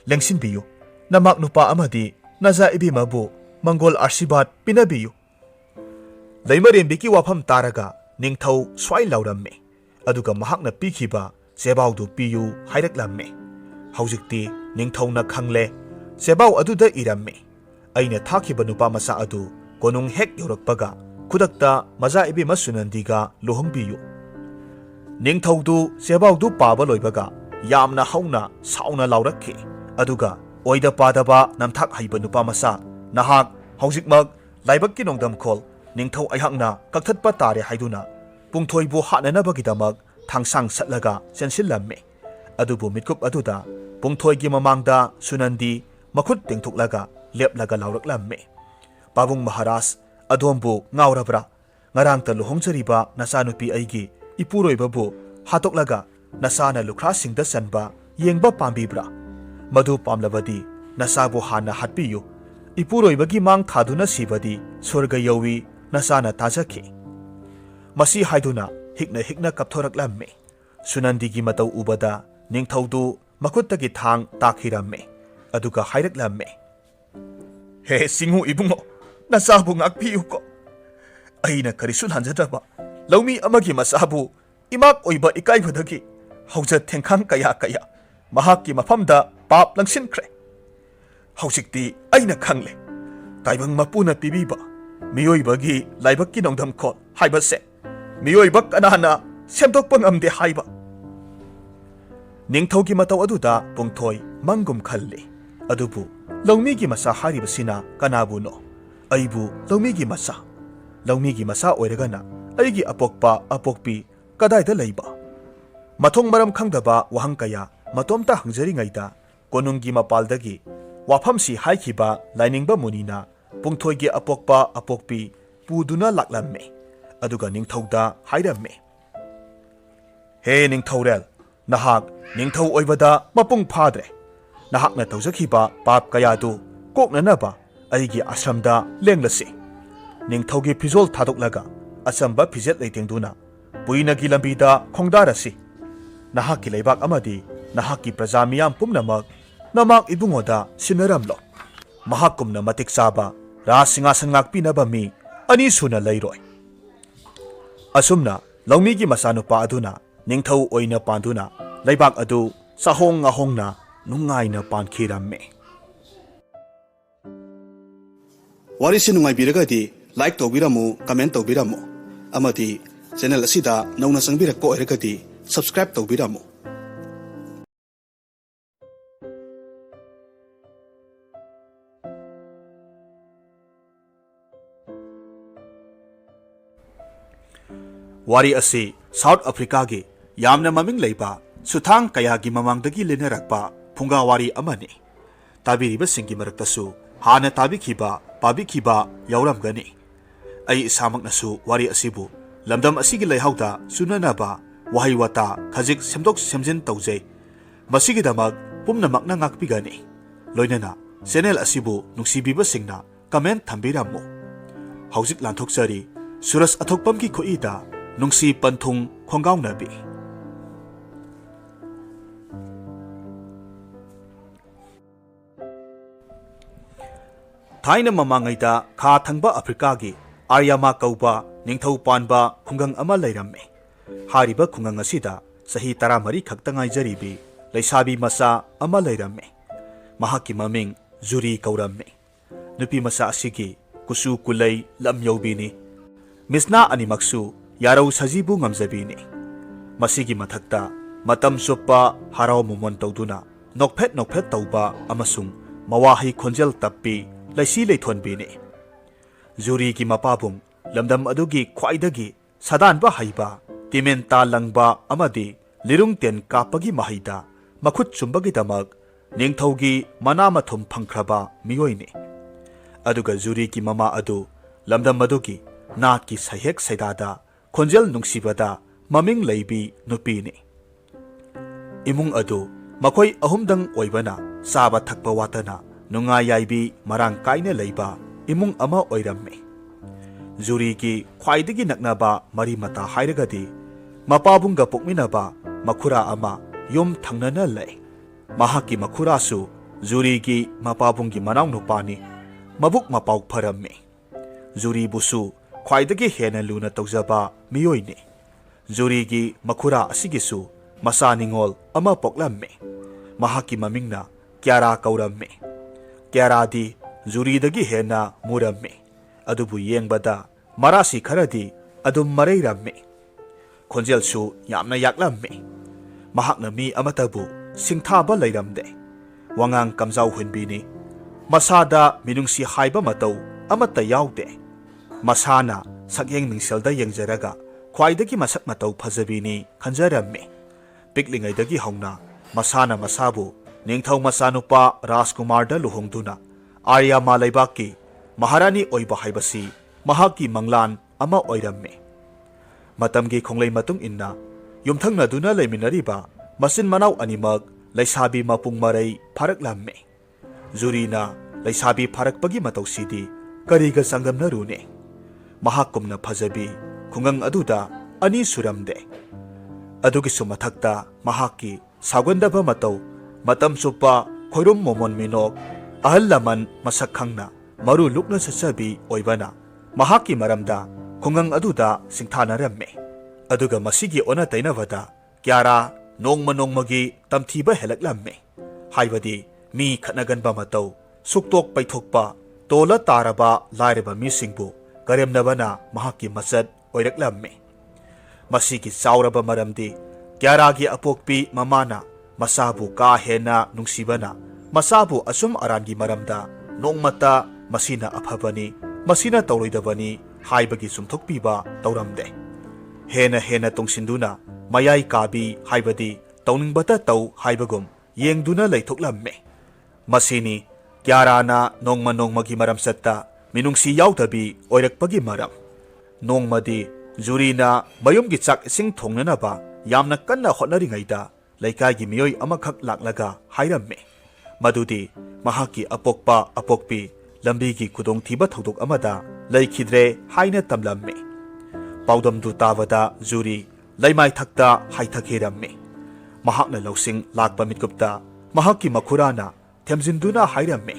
ꯂꯦꯡꯁꯤꯟꯕꯤꯌꯨ ꯅꯃꯥꯛ ꯅꯨꯄꯥ ꯑꯃꯗꯤ ꯅꯖꯥ ꯏꯕꯦꯝꯃꯕꯨ ꯃꯪꯒꯣꯜ ꯑꯥꯔꯁꯤꯕꯥꯗ ꯄꯤꯅꯕꯤꯌꯨ ꯂꯩꯃꯔꯦꯝꯕꯤꯒꯤ ꯋꯥꯐꯝ ꯇꯥꯔꯒ ꯅꯤꯡꯊꯧ ꯁ꯭ꯋꯥꯏ ꯂꯥꯎꯔꯝꯃꯤ ꯑꯗꯨꯒ ꯃꯍꯥꯛꯅ ꯄꯤꯈꯤꯕ ꯆꯦꯕꯥꯎꯗꯨ ꯄꯤꯌꯨ ꯍꯥꯏꯔꯛꯂꯝꯃꯤ ꯍꯧꯖꯤꯛꯇꯤ ꯅꯤꯡꯊꯧꯅ ꯈꯪꯂꯦ ꯆꯦꯕꯥꯎ ꯑꯗꯨꯗ ꯏꯔꯝꯃꯤ ꯑꯩꯅ ꯊꯥꯈꯤꯕ ꯅꯨꯄꯥ ꯃꯆꯥ ꯑꯗꯨ ꯀꯣꯅꯨꯡ ꯍꯦꯛ ꯌꯧꯔꯛꯄꯒ ꯈꯨꯗꯛꯇ ꯃꯆꯥ ꯏꯕꯦꯝꯃ ꯁꯨꯅꯟꯗꯤꯒ ꯂꯨꯍꯣꯡꯕꯤꯌꯨ ꯅꯤꯡꯊꯧꯗꯨ ꯆꯦꯕꯥꯎꯗꯨ ꯄꯥꯕ ꯂꯣꯏꯕꯒ ꯌꯥꯝꯅ ꯍꯧꯅ ꯁꯥꯎꯅ ꯂꯥꯎꯔꯛꯈꯤ ꯑꯗꯨꯒ ꯑꯣꯏꯗ ꯄꯥꯗꯕ ꯅꯝꯊꯥꯛ ꯍꯩꯕ ꯅꯨꯄꯥ ꯃꯆꯥ ꯅꯍꯥꯛ ꯍꯧꯖꯤꯛꯃꯛ ꯂꯥꯏꯕꯛꯀꯤ ꯅꯣꯡꯗꯝꯈꯣꯜ ꯅꯤꯡꯊꯧ ꯑꯩꯍꯥꯛꯅ ꯀꯛꯊꯠꯄ ꯇꯥꯔꯦ ꯍꯥꯏꯗꯨꯅ ꯄꯨꯡꯊꯣꯏꯕꯨ ꯍꯥꯠꯅꯅꯕꯒꯤꯗꯃꯛ ꯊꯥꯡꯁꯥꯡ ꯁꯠꯂꯒ ꯆꯦꯟꯁꯤꯜꯂꯝꯃꯤ ꯑꯗꯨꯕꯨ ꯃꯤꯠꯀꯨꯞ ꯑꯗꯨꯗ ꯄꯨꯡꯊꯣꯏꯒꯤ ꯃꯃꯥꯡꯗ ꯁꯨꯅꯟꯗꯤ ꯃꯈꯨꯠ ꯇꯤꯡꯊꯣꯛꯂꯒ ꯂꯦꯞꯂꯒ ꯂꯥꯎꯔꯛꯂꯝꯃꯤ ꯄꯥꯕꯨꯡ ꯃꯍꯥꯔꯥꯖ ꯑꯗꯣꯝꯕꯨ ꯉꯥꯎꯔꯕ꯭ꯔꯥ ꯉꯔꯥꯡꯇ ꯂꯨꯍꯣꯡꯖꯔꯤꯕ ꯅꯆꯥꯅꯨꯄꯤ ꯑꯩꯒꯤ ꯏꯄꯨꯔꯣꯏꯕꯕꯨ ꯍꯥꯠꯇꯣꯛꯂꯒ ꯅꯆꯥꯅ ꯂꯨꯈ꯭ꯔꯥꯁꯤꯡꯗ ꯆꯟꯕ ꯌꯦꯡꯕ ꯄꯥꯝꯕꯤꯕ꯭ꯔꯥ ꯃꯗꯨ ꯄꯥꯝꯂꯕꯗꯤ ꯅꯆꯥꯕꯨ ꯍꯥꯟꯅ ꯍꯥꯠꯄꯤꯌꯨ ꯏꯄꯨꯔꯣꯏꯕꯒꯤ ꯃꯥꯡ ꯊꯥꯗꯨꯅ ꯁꯤꯕꯗꯤ ꯁ꯭ꯋꯔꯒ ꯌꯧꯏ ꯅꯆꯥꯅ ꯇꯥꯖꯈꯤ ꯃꯁꯤ ꯍꯥꯏꯗꯨꯅ ꯍꯤꯛꯅ ꯍꯤꯛꯅ ꯀꯞꯊꯣꯔꯛꯂꯝꯃꯤ ꯁꯨꯅꯟꯗꯤꯒꯤ ꯃꯇꯧ ꯎꯕꯗ ꯅꯤꯡꯊꯧꯗꯨ ꯃꯈꯨꯠꯇꯒꯤ ꯊꯥꯡ ꯇꯥꯈꯤꯔꯝꯃꯤ ꯑꯗꯨꯒ ꯍꯥꯏꯔꯛꯂꯝꯃꯤ ꯍꯦ ꯁꯤꯡꯍꯨ ꯏꯕꯨꯡꯉꯣ ꯅꯆꯥꯕꯨ ꯉꯥꯛꯄꯤꯌꯨꯀꯣ ꯑꯩꯅ ꯀꯔꯤꯁꯨ ꯂꯥꯟꯖꯗ꯭ꯔꯕ ꯂꯧꯃꯤ ꯑꯃꯒꯤ ꯃꯆꯥꯕꯨ ꯏꯃꯥꯛ ꯑꯣꯏꯕ ꯏꯀꯥꯏꯕꯗꯒꯤ ꯍꯧꯖ ꯊꯦꯡꯈꯥꯡ ꯀꯌꯥ ꯃꯍꯥꯛꯀꯤ ꯃꯐꯝꯗ ꯄꯥꯞ ꯂꯪꯁꯤꯟꯈ꯭ꯔꯦ ꯍꯧꯖꯤꯛꯇꯤ ꯑꯩꯅ ꯈꯪꯂꯦ ꯇꯥꯏꯕꯪ ꯃꯄꯨꯅ ꯄꯤꯕꯤꯕ ꯃꯤꯑꯣꯏꯕꯒꯤ ꯂꯥꯏꯕꯛꯀꯤ ꯅꯣꯡꯗꯝꯈꯣꯜ ꯍꯥꯏꯕꯁꯦ ꯃꯤꯑꯣꯏꯕ ꯀꯅꯥꯅ ꯁꯦꯝꯗꯣꯛꯄ ꯉꯝꯗꯦ ꯍꯥꯏꯕ ꯅꯤꯡꯊꯧꯒꯤ ꯃꯇꯧ ꯑꯗꯨꯗ ꯄꯨꯡꯊꯣꯏ ꯃꯪꯒꯨꯝ ꯈꯜꯂꯤ ꯑꯗꯨꯕꯨ ꯂꯧꯃꯤꯒꯤ ꯃꯆꯥ ꯍꯥꯏꯔꯤꯕꯁꯤꯅ ꯀꯅꯥꯕꯨꯅꯣ ꯑꯩꯕꯨ ꯂꯧꯃꯤꯒꯤ ꯃꯆꯥ ꯑꯣꯏꯔꯒꯅ ꯑꯩꯒꯤ ꯑꯄꯣꯛꯄ ꯑꯄꯣꯛꯄꯤ ꯀꯗꯥꯏꯗ ꯂꯩꯕ ꯃꯊꯣꯡ ꯃꯔꯝ ꯈꯪꯗꯕ ꯋꯥꯍꯪ ꯀꯌꯥ ꯃꯇꯣꯝꯇ ꯍꯪꯖꯔꯤꯉꯩꯗ ꯀꯣꯅꯨꯡꯒꯤ ꯃꯄꯥꯜꯗꯒꯤ ꯋꯥꯐꯝꯁꯤ ꯍꯥꯏꯈꯤꯕ ꯂꯥꯏꯅꯤꯡꯕ ꯃꯨꯅꯤꯅ ꯄꯨꯡꯊꯣꯏꯒꯤ ꯑꯄꯣꯛꯄ ꯑꯄꯣꯛꯄꯤ ꯄꯨꯗꯨꯅ ꯂꯥꯛꯂꯝꯃꯤ ꯑꯗꯨꯒ ꯅꯤꯡꯊꯧꯗ ꯍꯥꯏꯔꯝꯃꯤ ꯍꯦ ꯅꯤꯡꯊꯧꯔꯦꯜ ꯅꯍꯥꯛ ꯅꯤꯡꯊꯧ ꯑꯣꯏꯕꯗ ꯃꯄꯨꯡ ꯐꯥꯗ꯭ꯔꯦ ꯅꯍꯥꯛꯅ ꯇꯧꯖꯈꯤꯕ ꯄꯥꯞ ꯀꯌꯥꯗꯨ ꯀꯣꯛꯅꯅꯕ ꯑꯩꯒꯤ ꯑꯥꯁ꯭ꯔꯝꯗ ꯂꯦꯡꯂꯁꯤ ꯅꯤꯡꯊꯧꯒꯤ ꯐꯤꯖꯣꯜ ꯊꯥꯗꯣꯛꯂꯒ ꯑꯆꯝꯕ ꯐꯤꯖꯦꯠ ꯂꯩꯇꯦꯡꯗꯨꯅ ꯄꯨꯏꯅꯒꯤ ꯂꯝꯕꯤꯗ ꯈꯣꯡꯗꯥꯔꯁꯤ ꯅꯍꯥꯛꯀꯤ ꯂꯩꯕꯥꯛ ꯑꯃꯗꯤ ꯅꯍꯥꯛꯀꯤ ꯄ꯭ꯔꯖꯥ ꯃꯤꯌꯥꯝ ꯄꯨꯝꯅꯃꯛ ꯅꯃꯥꯛ ꯏꯕꯨꯡꯉꯣꯗ ꯁꯤꯟꯅꯔꯝꯂꯣ ꯃꯍꯥꯛꯀꯨꯝꯅ ꯃꯇꯤꯛ ꯆꯥꯕ ꯔꯥꯖ ꯁꯤꯡꯍꯥꯁꯟ ꯉꯥꯛꯄꯤꯅꯕ ꯃꯤ ꯑꯅꯤ ꯁꯨꯅ ꯂꯩꯔꯣꯏ ꯑꯁꯨꯝꯅ ꯂꯧꯃꯤꯒꯤ ꯃꯆꯥꯅꯨꯄꯥ ꯑꯗꯨꯅ ꯅꯤꯡꯊꯧ ꯑꯣꯏꯅ ꯄꯥꯟꯗꯨꯅ ꯂꯩꯕꯥꯛ ꯑꯗꯨ ꯆꯥꯍꯣꯡ ꯉꯥꯍꯣꯡꯅ ꯅꯨꯡꯉꯥꯏꯅ ꯄꯥꯟꯈꯤꯔꯝꯃꯤ ꯋꯥꯔꯤꯁꯤ ꯅꯨꯡꯉꯥꯏꯕꯤꯔꯒꯗꯤ ꯂꯥꯏꯛ ꯇꯧꯕꯤꯔꯝꯃꯨ ꯀꯃꯦꯟ ꯇꯧꯕꯤꯔꯝꯃꯨ ꯑꯃꯗꯤ ꯆꯦꯅꯦꯜ ꯑꯁꯤꯗ ꯅꯧꯅ ꯆꯪꯕꯤꯔꯛꯄ ꯑꯣꯏꯔꯒꯗꯤ ꯁꯕꯁꯀ꯭ꯔꯥꯏꯕ ꯇꯧꯕꯤꯔꯝꯃꯨ ꯋꯥꯔꯤ ꯑꯁꯤ ꯁꯥꯎꯊ ꯑꯐ꯭ꯔꯤꯀꯥꯒꯤ ꯌꯥꯝꯅ ꯃꯃꯤꯡ ꯂꯩꯕ ꯁꯨꯊꯥꯡ ꯀꯌꯥꯒꯤ ꯃꯃꯥꯡꯗꯒꯤ ꯂꯤꯅꯔꯛꯄ ꯐꯨꯡꯒꯥ ꯋꯥꯔꯤ ꯑꯃꯅꯤ ꯇꯥꯕꯤꯔꯤꯕꯁꯤꯡꯒꯤ ꯃꯔꯛꯇꯁꯨ ꯍꯥꯟꯅ ꯄꯥꯕꯤꯈꯤꯕ ꯌꯥꯎꯔꯝꯒꯅꯤ ꯑꯩ ꯏꯁꯥꯃꯛꯅꯁꯨ ꯋꯥꯔꯤ ꯑꯁꯤꯕꯨ ꯂꯝꯗꯝ ꯑꯁꯤꯒꯤ ꯂꯩꯍꯥꯎꯗ ꯆꯨꯅꯅꯕ ꯋꯥꯍꯩ ꯋꯥꯇꯥ ꯈꯖꯤꯛ ꯁꯦꯝꯗꯣꯛ ꯁꯦꯝꯖꯤꯟ ꯇꯧꯖꯩ ꯃꯁꯤꯒꯤꯗꯃꯛ ꯄꯨꯝꯅꯃꯛꯅ ꯉꯥꯛꯄꯤꯒꯅꯤ ꯂꯣꯏꯅꯅ ꯆꯦꯅꯦꯜ ꯑꯁꯤꯕꯨ ꯅꯨꯡꯁꯤꯕꯤꯕꯁꯤꯡꯅ ꯀꯃꯦꯟ ꯊꯝꯕꯤꯔꯝꯃꯨ ꯍꯧꯖꯤꯛ ꯂꯥꯟꯊꯣꯛꯆꯔꯤ ꯁꯨꯔꯁ ꯑꯊꯣꯛꯄꯝꯒꯤ ꯈꯨꯠꯏꯗ ꯅꯨꯡꯁꯤ ꯄꯟꯊꯨꯡ ꯈꯣꯡꯒꯥꯎꯅꯕꯤ ꯊꯥꯏꯅ ꯃꯃꯥꯡꯉꯩꯗ ꯈꯥ ꯊꯪꯕ ꯑꯐ꯭ꯔꯤꯀꯥꯒꯤ ꯑꯥꯔꯌꯥꯃꯥ ꯀꯧꯕ ꯅꯤꯡꯊꯧ ꯄꯥꯟꯕ ꯈꯨꯡꯒꯪ ꯑꯃ ꯂꯩꯔꯝꯃꯤ ꯍꯥꯏꯔꯤꯕ ꯈꯨꯡꯒꯪ ꯑꯁꯤꯗ ꯆꯍꯤ 14 ꯈꯛꯇ ꯉꯥꯏꯖꯔꯤꯕꯤ ꯂꯩꯁꯥꯕꯤ ꯃꯆꯥ ꯑꯃ ꯂꯩꯔꯝꯃꯤ ꯃꯍꯥꯛꯀꯤ ꯃꯃꯤꯡ ꯖꯨꯔꯤ ꯀꯧꯔꯝꯃꯤ ꯅꯨꯄꯤ ꯃꯆꯥ ꯑꯁꯤꯒꯤ ꯀꯨꯆꯨ ꯀꯨꯂꯩ ꯂꯝ ꯌꯧꯕꯤꯅꯤ ꯃꯤꯁꯅꯥ ꯑꯅꯤꯃꯛꯁꯨ ꯌꯥꯔꯧ ꯁꯖꯤꯕꯨ ꯉꯝꯖꯕꯤꯅꯤ ꯃꯁꯤꯒꯤ ꯃꯊꯛꯇ ꯃꯇꯝ ꯆꯨꯞꯄ ꯍꯔꯥꯎ ꯃꯃꯣꯟ ꯇꯧꯗꯨꯅ ꯅꯣꯛꯐꯦꯠ ꯇꯧꯕ ꯑꯃꯁꯨꯡ ꯃꯋꯥꯍꯩ ꯈꯣꯟꯖꯦꯜ ꯇꯞꯄꯤ ꯂꯩꯁꯤ ꯂꯩꯊꯣꯟꯕꯤꯅꯤ ꯖꯨꯔꯤꯒꯤ ꯃꯄꯥꯕꯨꯡ ꯂꯝꯗꯝ ꯑꯗꯨꯒꯤ ꯈ꯭ꯋꯥꯏꯗꯒꯤ ꯁꯥꯗꯥꯟꯕ ꯍꯩꯕ ꯇꯤꯃꯦꯟꯇꯥ ꯂꯪꯕ ꯑꯃꯗꯤ ꯂꯤꯔꯨꯡ ꯇꯦꯟ ꯀꯥꯞꯄꯒꯤ ꯃꯍꯩꯗ ꯃꯈꯨꯠ ꯆꯨꯝꯕꯒꯤꯗꯃꯛ ꯅꯤꯡꯊꯧꯒꯤ ꯃꯅꯥ ꯃꯊꯨꯝ ꯐꯪꯈ꯭ꯔꯕ ꯃꯤꯑꯣꯏꯅꯤ ꯑꯗꯨꯒ ꯖꯨꯔꯤꯒꯤ ꯃꯃꯥ ꯑꯗꯨ ꯂꯝꯗꯝ ꯑꯗꯨꯒꯤ ꯅꯥꯠꯀꯤ ꯁꯩꯍꯦꯛ ꯁꯩꯗꯥꯗ ꯈꯣꯟꯖꯦꯜ ꯅꯨꯡꯁꯤꯕꯗ ꯃꯃꯤꯡ ꯂꯩꯕꯤ ꯅꯨꯄꯤꯅꯤ ꯏꯃꯨꯡ ꯑꯗꯨ ꯃꯈꯣꯏ ꯑꯍꯨꯝꯗꯪ ꯑꯣꯏꯕꯅ ꯆꯥꯕ ꯊꯛꯄ ꯋꯥꯇꯅ ꯅꯨꯡꯉꯥꯏ ꯌꯥꯏꯕꯤ ꯃꯔꯥꯡ ꯀꯥꯏꯅ ꯂꯩꯕ ꯏꯃꯨꯡ ꯑꯃ ꯑꯣꯏꯔꯝꯃꯤ ꯖꯨꯔꯤꯒꯤ ꯈ꯭ꯋꯥꯏꯗꯒꯤ ꯅꯛꯅꯕ ꯃꯔꯤ ꯃꯇꯥ ꯍꯥꯏꯔꯒꯗꯤ ꯃꯄꯥꯕꯨꯡꯒ ꯄꯣꯛꯃꯤꯟꯅꯕ ꯃꯈꯨꯔꯥ ꯑꯃ ꯌꯨꯝ ꯊꯪꯅꯅ ꯂꯩ ꯃꯍꯥꯛꯀꯤ ꯃꯈꯨꯔꯥꯁꯨ Zurigi mapabunggi manau nupani mabuk mapau pharammi. Zuri busu khwaidagi hena luna tawjaba miyoini. Zurigi makhura asigisu masa ningol ama poklammi. Mahaki mamingna Kyara kaurammi. Kyara di Zuridagi hena murammi. Adubu yengbada marasi kharadi adum marairammi. Khonjelsu yamna yaklammi. Mahakna mi amatabu singthaba leiramde. Wangang kamjau hunbini. Masada minungsi haiba matau amata yaude. Masana sakyeng ningselda yengjaraga khwaidagi masak matau phajabini khanjarammi. Piklingaidagi hauna masana masabu Ningthau masanupa Rajkumarda luhongduna Arya Malaibaki Maharani oiba haibasi mahaki manglan ama oiramme. Matamgi khonglei matung inna yumthangna duna leiminariba masin manau animak laisabi mapung marai pharaklamme. Zurina laisabi pharakpagi matausidi kariga sangamnarune. Mahakumna phajabi khungang aduda ani suramde. Adugisu mathakta mahaki sagwandaba matau Matam supa khoirum momon minok ahal laman masak khangna maru lukna sasabi oibana mahaki maramda khungang aduda singthanaramme. Aduga masigi ona tainavada Kyara nongmagi tamthiba helaklamme. Haibadi mi khatnaganba matau suktok paithokpa tola taraba laireba misingbu karemnabana mahaki masad oiraklamme. Masigi sauraba maramdi Kyaragi apokpi mamana Masabu ka hena nungsibana masabu asum arangi maramda nongmata masina aphabani masina tawloidabani haibagi sumthokpiba tawramde. Hena tongsinduna mayai kabi haibadi tawningbata taw haibagum yengduna leithoklamme. Masini Kyarana nongmagi maramsatta minungsi yautabi oirakpagi maram. Nongmadi Zurina mayumgi chak ising thongnanaba yamna kanna hotnaringaida Laikagi miyoi amakhak laklaga hairamme. Madudi mahaki apokpa apokpi lambigi kudong thiba thodok amada laikhidre haina tamlamme. Paudamdu tavada Zuri laimai thakta haithakiramme. Mahakna lausing lakpa mitgupta mahaki makhurana themjinduna hairamme.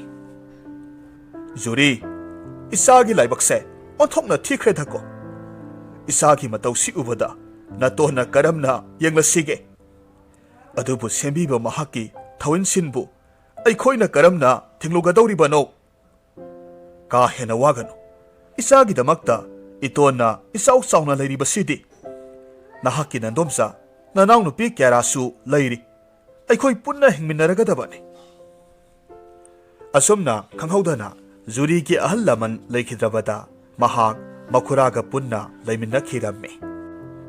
Zuri isagi laibakse onthokna thikre thako. Isagi matau si ubada natona karamna yenglasige. Adubu sembiba mahaki thawin sinbu aikhoina karamna thinglugadawribano. Ka hena wagano isagi damakta itona isau sauna leiribasidi nahaki nandomsa nanaw nupi Kyarasu leiri aikhoi punna hingminaragadabani. Asumna khanghaudana Zurigi ahal laman leikidrabada mahak makhuraga punna leiminakiramme.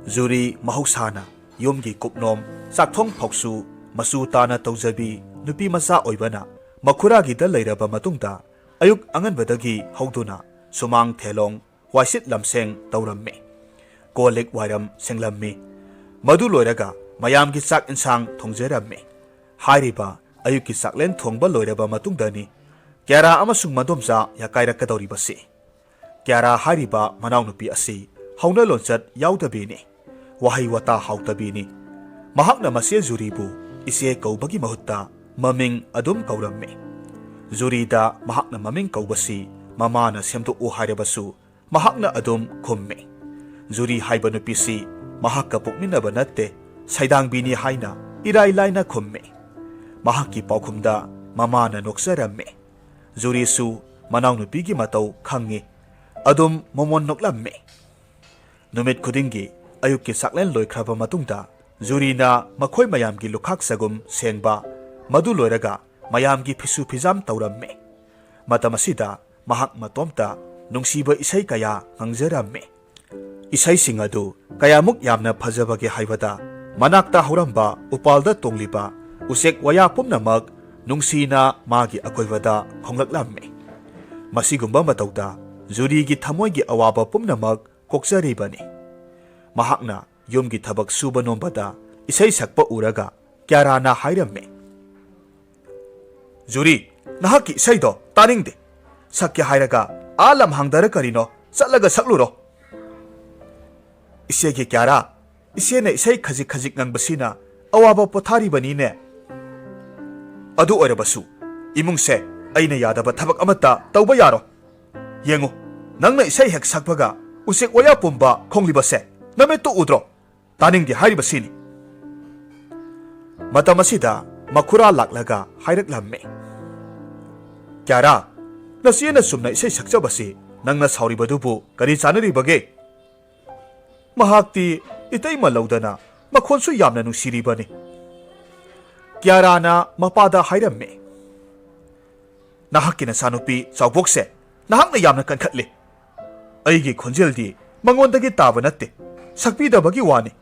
Zuri mahausana Yumgi kupnom sakthong phoksu masu tana tawjabi nupi masa oibana makhuragi da leiraba matungda ayuk anganbadagi hauduna sumang thelong waisit lamseng tawramme. Kolik wairam senglammi madu loiraga mayamgi sak insang thongjeramme. Hairiba ayukki saklen thongba loiraba matungdani Kyara amasung madomsa yakairakadawribasi. Kyara hairiba manau nupi asi hauna lonchat yaudabini. Wahai wata hautabini mahakna masye Zuribu ise kaubagi mahutta maming adum kauramme. Zurida mahakna maming kaubasi mamana semdu hairebasu mahakna adum khumme. Zuri haiba nupisi mahakka pukminaba natte saidangbini haina irai laina khumme. Mahakki paukhumda mamana noksaramme. Zurisu manau nupigi matau khangi adum momon noklamme. Numit khudingi ayukki saklen loikraba matungda Zurina makhoi mayamgi lukhak sagum sengba madu loiraga mayamgi phisu phijam tawramme. Matamasida mahak matomta nungsiba isai kaya ngangjaramme. Isai singadu kayamuk yamna phajabage haibada manakta horamba upalda tongliba usek waya pumnamak nungsina magi akoibada khonglaklamme. Masigumba matauda Zurigi thamoigi awaba pumnamak kokjaribani. Mahakna yumgi thabak suba nombada isai sakpa uraga Kyarana hairamme. Zuri nahaki isai do taningde sakya hairaga alam hangdara karino chatlaga sakluro. Isegi Kyara isena isai khajik ngangbasina awaba pothari banine. Adu oirabasu इमुंगसे अइना Yadav थबक अमता तौबा यारो येंगु नंगना इसै हेक सकपगा उसेक ओया पुंबा खोंगलिबसे नमे तो उद्रो तानिंगदि हारिबसिनी मतमसिदा मखुरा लाक्लगा हाइरक्लम्मे क्यारा नसियना सुमना इसै सकचबसी नंगना साउरिबदुबु करी चानरिबगे महाक्ति इतैमा लौदना मखोनसु यामना नुसिरिबनी क्याराना मपादा हाइरम्मे नहाक्की नसानुपी चाउबोकसे नहाक्ना यामना कनखतले अइगी खोंजेलदी मंगोंदगी ताबा नत्ते सकपीदबगी वानी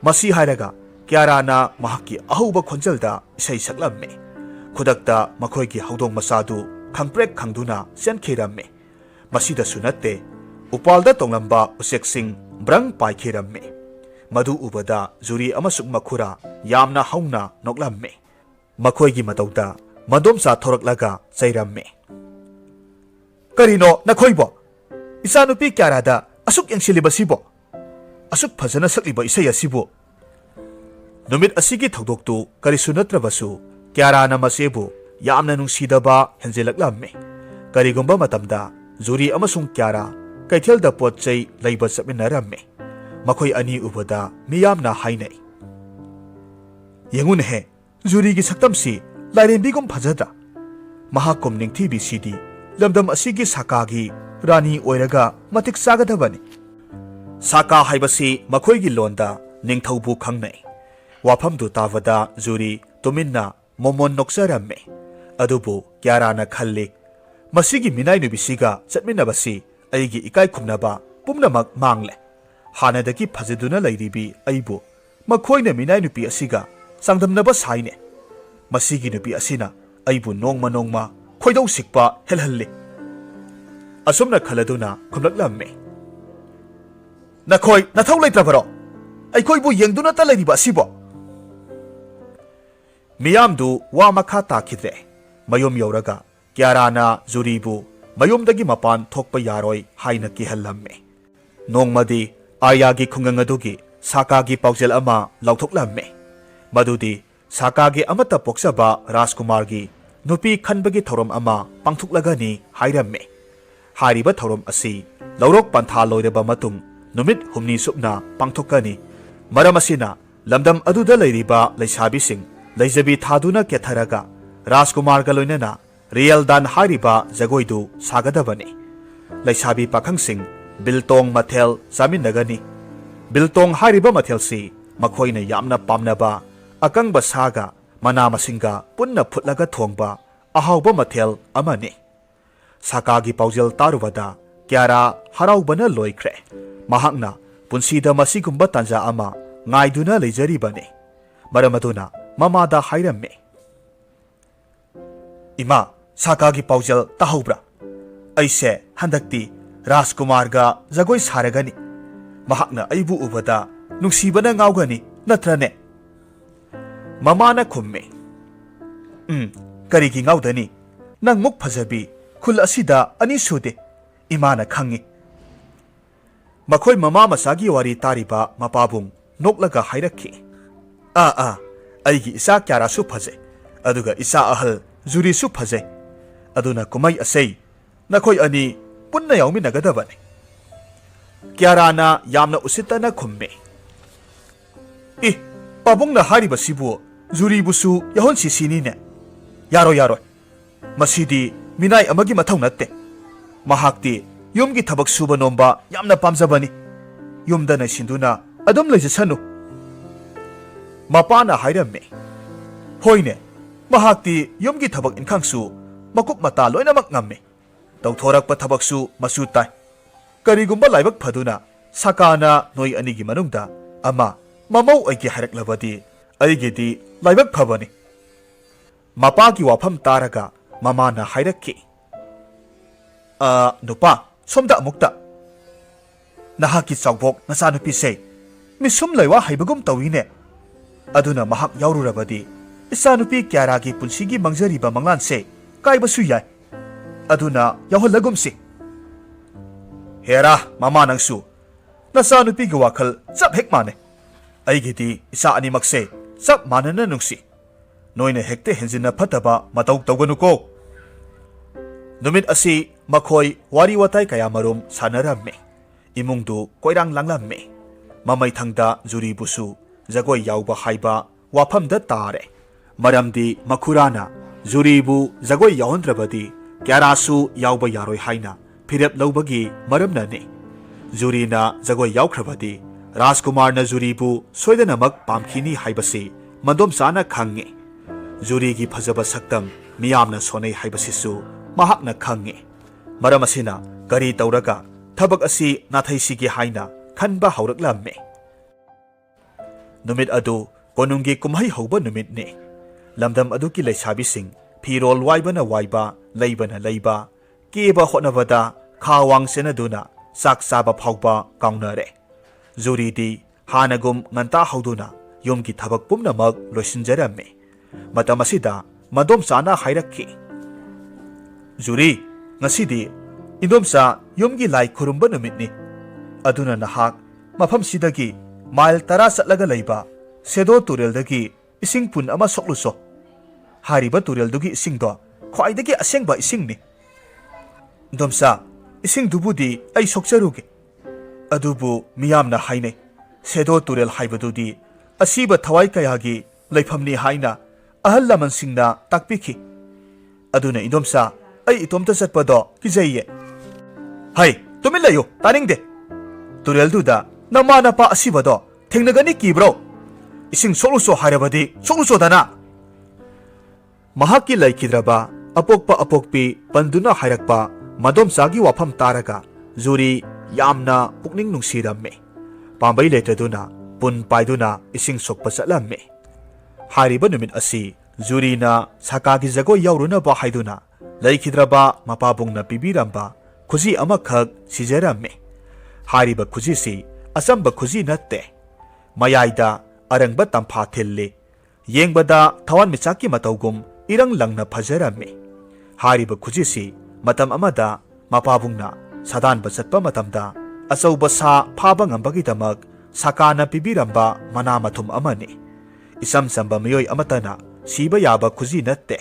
मसी हाइरगा क्याराना महाक्की अहौबा खोंजेलदा इसै सकलम्मे खुदक्ता मखोइगी हौदोंग मसादु खंगप्रेक खंगदुना सेनखेरम्मे मसीदसु नत्ते उपालदा तोंगलंबा उसेकसिंग ब्रंग पाइखेरम्मे मधु उबदा जुरी अमसुक मखुरा यामना हौना नोकलम्मे मखोइगी मतौदा मदोमसा थोरकलगा चैरम्मे करिनो नखोइबो इसानुपी क्यारादा असुक यंसिलिबसिबो असुक फजना सकलिबो इसै असिबो नुमित असिगी थौदोक्तु करिसु नत्रबसु क्याराना मसेबु यामना नुंसीदबा हेंजेलक्लम्मे करिगुंबा मतमदा जुरी अमसुंग क्यारा कैथेलदा पोतचै लैबा चमिनरम्मे मखोइ अनि उबदा मियामना हाइनै येंगुनहे जुरीगी सक्तमसी लाइरेंबिगुम फजद्रा महाकुम निंगथीबिसिदी लमदम असिगी साकागी रानी ओइरगा मतिक सागदबनी साका हाइबसी मखोइगी लोंदा निंगथौबु खंगनै वाफमदु तावदा जुरी तुमिन्ना मोमोन नोक्सरम्मे अदुबु क्याराना खल्ले मसिगी मिनाइ नुबिसिगा चटमिनबसी अइगी इकाइ खुमनबा पुमनमक मांगले हानदगी फजदुना लैरिबी अइबु मखोइना मिनाइ नुपी असिगा सांगदमनबा साइने मसिगी नुपी असिना अइबु नोंगमा नोंगमा खोइदौ सिकपा हेलहल्ले असुमना खलदुना खुमलक्लम्मे नखोइ नथौ लैत्रबरो अइखोइबु येंगदुना ता लैरिबा असिबो मियामदु वा मखा ताखिद्रे मयुम यौरगा क्याराना जुरीबु मयुमदगी मपान थोकपा यारोय हाइना किहल्लम्मे नोंगमदी आर्यागी खुंगंग अदुगी साकागी पाउजेल अमा लौथोकलम्मे मदुदी साकागी अमता पोक्सबा राजकुमारगी नुपी खनबगी थौरम अमा पांथुकलगनी हाइरम्मे हारिबा थौरम असि लौरोक पंथा लोइरबा मतुंग नुमित हुमनी सुपना पांथुकनी मरम असिना लमदम अदुदा लैरिबा लैसाबिसिंग लैजबी थादुना केथरगा राजकुमारगा लोइनना रियल दान हारिबा जगोइदु सागदबनी लैसाबी पाखंगसिंग बिलतोंग मथेल चामिनगनी बिलतोंग हारिबा मथेलसी मखोइना यामना पामनबा अकंगबा सागा मना मसिंगा पुन्ना फुटलगा थोंगबा अहाउबा मथेल अमने साकागी पाउजेल तारुबदा क्यारा हराउबना लोइख्रे महाक्ना पुंसीदा मसिगुंबा तांजा अमा ngaiduna leijaribane maramaduna mamada hairamme ima sakagi paujal tahobra aise handakti rajkumar ga jagoi saragani mahakna aibu ubada nuksibana ngaugani natrane mamana khumme karigi ngaudani nang muk phajabi khul asida ani sude imana khangi makhoi mama masagi wari tariba mapabung noklaga hairakhi aigi isa kyara su phaje aduga isa ahal juri su phaje aduna kumai asei nakhoi ani punna yaumi nagadabane kyara na yamna usitana khumme pabung na hariba sibu juri busu yahon sisini ne yaro masidi minai amagi mathau natte mahakti yumgi thabak suba nomba yamna pamjabani yumda na sinduna adum lejesanu mapana hairamme hoine mahakti yumgi thabak inkhangsu makuk mata loinamak ngamme tawthorakpa thabaksu masu tai karigumba laibak phaduna sakana noi anigi manungda ama mamau aigi haraklabadi aigedi laibak phabani mapagi wafam taraga mamana hairakki nupa somda amukta nahaki chawbok nasanupi sei misum laiwa haibagum tawine aduna mahak yaururabadi isanupi kyaragi punsigi mangjariba manglan se kaibasu yai aduna yahallagum se hera mama nangsu nasanupi gi wakhal chap hek mane aigidi isa animak se chap manana nungsi noina hekte henjina phataba matau tawganuko. Numit asi makhoi wari watai kaya marum sanaramme. Imungdu koirang langlamme. Mamai thangda juri busu jagoi yauba haiba wafamda tare. Maramdi makhurana juri bu jagoi yaundrabadi kyarasu yauba yaroi haina phirep laubagi maramnane. Juri na jagoi yaukrabadi Rajkumar na juri bu soidanamak pamkhini haibasi mandom sana khange. Juri gi phajaba saktam miyamna sonai haibasisu mahakna khange. Maram asina kari tauraga thabak asi nathaisigi haina khanba hauraklamme. Numit adu konungi kumhai hauba numit ne. Lamdam adu ki leisabising phirol waibana waiba leibana leiba keba hotnabada khawang senaduna sak saba phauba kaunare. Juri di hanagum nganta hauduna yomgi thabak pumnamak loisinjaramme. Matam asida madom sana hairakki. Juri ngasidi indomsa yomgi lai khurumba numitni. Aduna nahak mafam sidagi mail tara satlaga leiba sedo tureldagi ising pun ama sokluso. Hariba tureldugi ising do khwaidagi asengba isingni. Indomsa ising dubudi ay sokcharuge. Adubu miyamna haine sedo turel haibadudi asiba thawai kayagi leifamni haina ahal laman singna takpiki. Aduna indomsa ay itomta satpado kijaiye. Hai tumilayo taningde. Turel duda namana pa asibado thengnagani kibro. Ising soluso harabadi soluso dana. Mahaki laikidraba apokpa apokpi panduna hairakpa madom sagi wafam taraga juri yamna pukning nungsidamme. Pambai letaduna pun paiduna ising sokpa satlamme. Hariba numit asi juri na sakagi jago yauruna ba haiduna laikidraba mapabung na pibiramba khuji amakhak sijaramme. Hariba khuji si asamba khuji natte. Mayaida arangba tampha thille. Yengbada thawan michaki matawgum irang langna phajaramme. Hariba khuji si matam amada mapabungna sadan basatpa matamda achauba sa phaba ngambagi-damak sakana pibiramba mana mathum amani. Isam samba miyoi amatana siba yaba khuji natte.